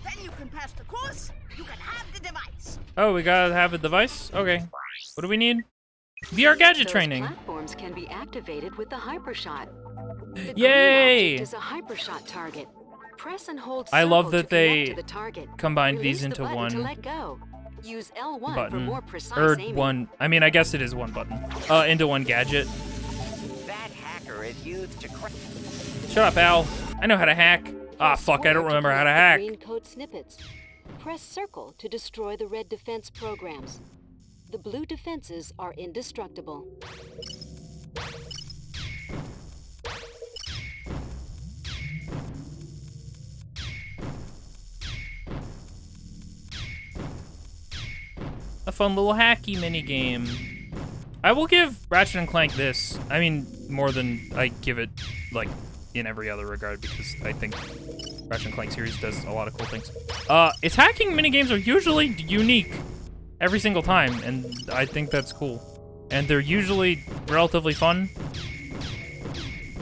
Then you can pass the course, you can have the device. Oh, we gotta have a device? Okay. What do we need? VR gadget Those training. platforms can be activated with the hypershot. The Yay! green object is a hypershot target. Press and hold I love circle that to they connect to the target. combined Release these the into button one to let go. Use L1 for button. more precise Or aiming. one, I mean, I guess it is one button. Into one gadget. That hacker is used to crack. Shut up, Al. I know how to hack. Ah, fuck, I don't remember how to hack. Green code snippets. Press circle to destroy the red defense programs. The blue defenses are indestructible. A fun little hacky mini game. I will give Ratchet and Clank this. I mean, more than I give it, like, in every other regard, because I think Ratchet and Clank series does a lot of cool things. Its hacking minigames are usually unique every single time, and I think that's cool. And they're usually relatively fun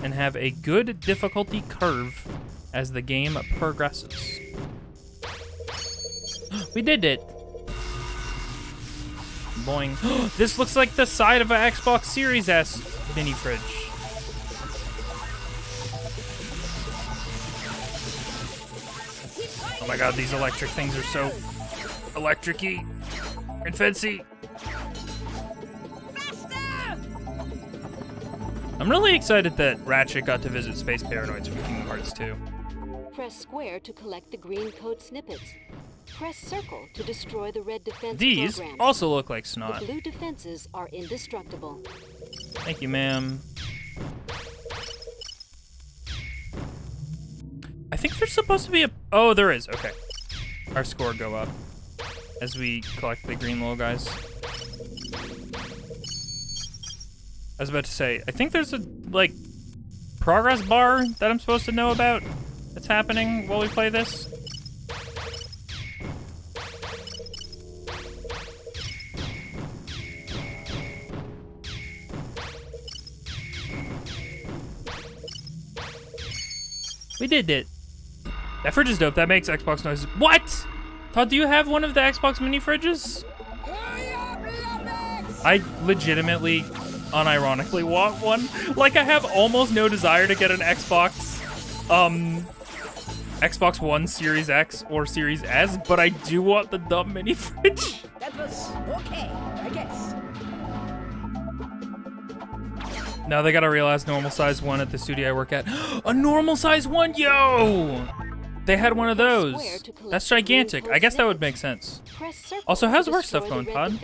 and have a good difficulty curve as the game progresses. We did it! Boing. This looks like the side of an Xbox Series S mini fridge. Oh my god, these electric things are so electric-y and fancy. I'm really excited that Ratchet got to visit Space Paranoids from Kingdom Hearts 2. Press square to collect the green code snippets. Press circle to destroy the red defense These programs. also look like snot. The blue defenses are indestructible. Thank you, ma'am. I think there's supposed to be a... Oh, there is. Okay. Our score go up as we collect the green little guys. I was about to say, I think there's a, like, progress bar that I'm supposed to know about that's happening while we play this. We did it. That fridge is dope. That makes Xbox noises. What? Todd, do you have one of the Xbox mini fridges? I legitimately, unironically want one. Like, I have almost no desire to get an Xbox One Series X or Series S, but I do want the dumb mini fridge. That was okay, I guess. Now they gotta realize normal size one at the studio I work at. A normal size one, yo! They had one of those. That's gigantic. I guess that would make sense. Also, how's work stuff going, Todd?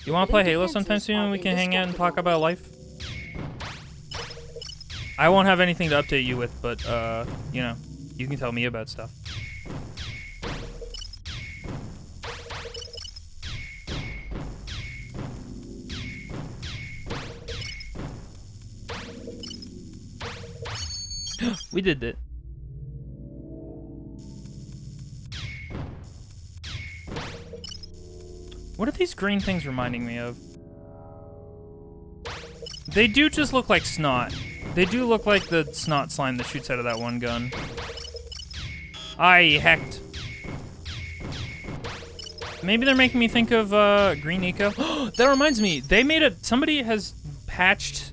You wanna play Halo sometime soon and we can hang out and talk about life? I won't have anything to update you with, but, you know, you can tell me about stuff. We did it. What are these green things reminding me of? They do just look like snot. They do look like the snot slime that shoots out of that one gun. I hecked. Maybe they're making me think of Green Eco. That reminds me, they made a... Somebody has patched...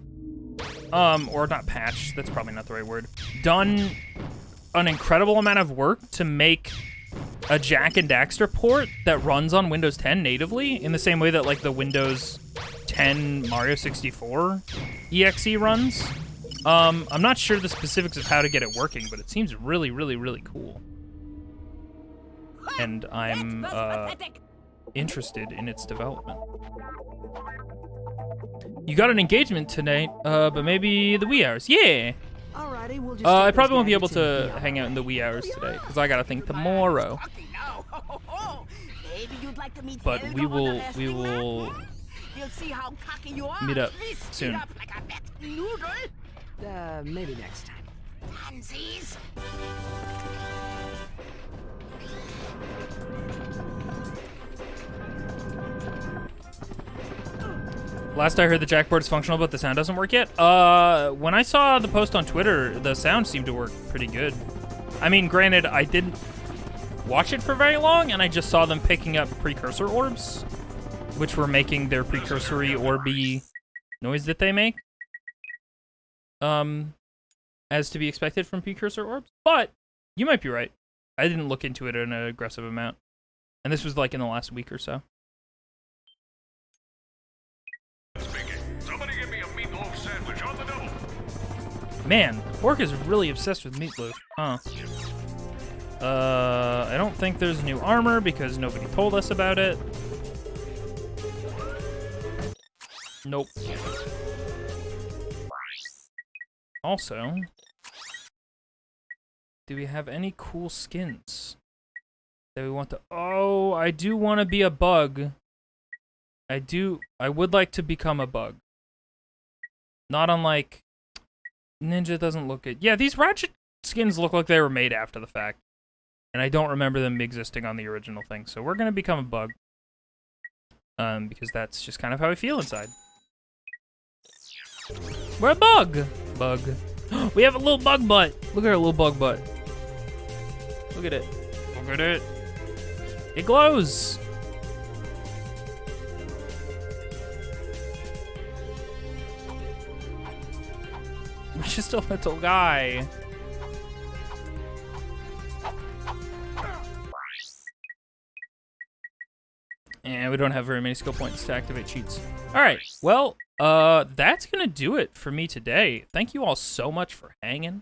or not patched, that's probably not the right word. Done an incredible amount of work to make a Jak and Daxter port that runs on Windows 10 natively in the same way that like the Windows 10 Mario 64 EXE runs. I'm not sure the specifics of how to get it working, but it seems really, really, really cool. And I'm interested in its development. You got an engagement tonight, but maybe the wee hours. Yeah! All Friday, we'll just I take probably those won't be able gadgets to and hang out in the wee hours today because I got a thing tomorrow. Maybe you'd like to meet But Helga we on the will wrestling mat? You'll see how cocky you are. meet up Twist soon. it up like a wet noodle. Maybe next time. Pansies. Last I heard, the jackboard is functional, but the sound doesn't work yet. When I saw the post on Twitter, the sound seemed to work pretty good. I mean, granted, I didn't watch it for very long, and I just saw them picking up precursor orbs, which were making their precursory orby noise that they make. As to be expected from precursor orbs. But you might be right. I didn't look into it in an aggressive amount. And this was like in the last week or so. Somebody give me a meatloaf sandwich on the double. Man, Orc is really obsessed with meatloaf. Huh. I don't think there's new armor because nobody told us about it. Nope. Also, do we have any cool skins that we want to... Oh, I do want to be a bug. I would like to become a bug. Not unlike... Ninja doesn't look good. Yeah, these Ratchet skins look like they were made after the fact. And I don't remember them existing on the original thing. So we're going to become a bug. Because that's just kind of how I feel inside. We're a bug! Bug. We have a little bug butt. Look at our little bug butt. Look at it. Look at it. It glows. We're just a little guy. And we don't have very many skill points to activate cheats. Alright, well, that's gonna do it for me today. Thank you all so much for hanging.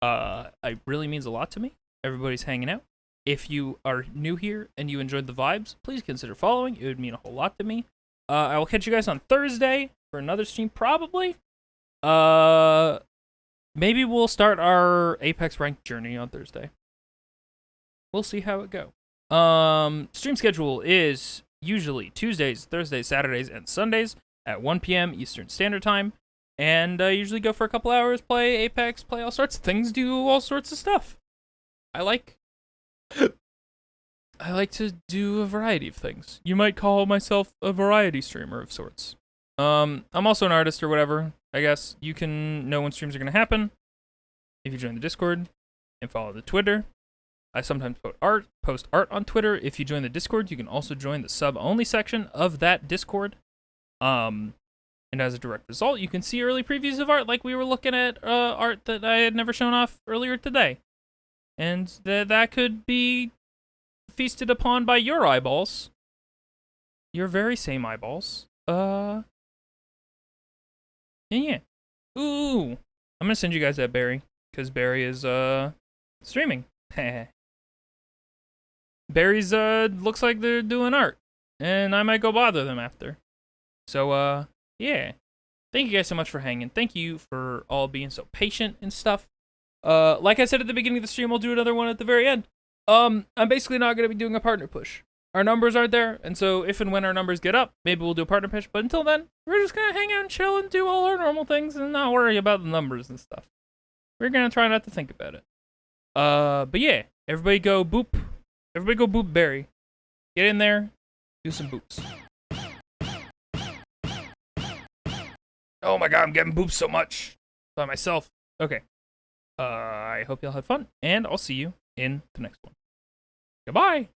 It really means a lot to me. Everybody's hanging out. If you are new here and you enjoyed the vibes, please consider following. It would mean a whole lot to me. I will catch you guys on Thursday for another stream, probably. Maybe we'll start our Apex ranked journey on Thursday. We'll see how it goes. Stream schedule is usually Tuesdays, Thursdays, Saturdays, and Sundays at 1 p.m. Eastern Standard Time. And I usually go for a couple hours, play Apex, play all sorts of things, do all sorts of stuff. I like to do a variety of things. You might call myself a variety streamer of sorts. I'm also an artist or whatever. I guess you can know when streams are going to happen if you join the Discord and follow the Twitter. I sometimes post art on Twitter. If you join the Discord, you can also join the sub-only section of that Discord. And as a direct result, you can see early previews of art like we were looking at art that I had never shown off earlier today. And that could be feasted upon by your eyeballs. Your very same eyeballs. Yeah. Ooh. I'm gonna send you guys that Barry, because Barry is, streaming. Barry's, looks like they're doing art, and I might go bother them after. So, yeah. Thank you guys so much for hanging. Thank you for all being so patient and stuff. Like I said at the beginning of the stream, I'll do another one at the very end. I'm basically not gonna be doing a partner push. Our numbers aren't there, and so if and when our numbers get up, maybe we'll do a partner push, but until then, we're just gonna hang out and chill and do all our normal things and not worry about the numbers and stuff. We're gonna try not to think about it. But yeah, everybody go boop. Everybody go boop Barry. Get in there, do some boops. Oh my god, I'm getting boops so much by myself. Okay. I hope y'all had fun, and I'll see you in the next one. Goodbye!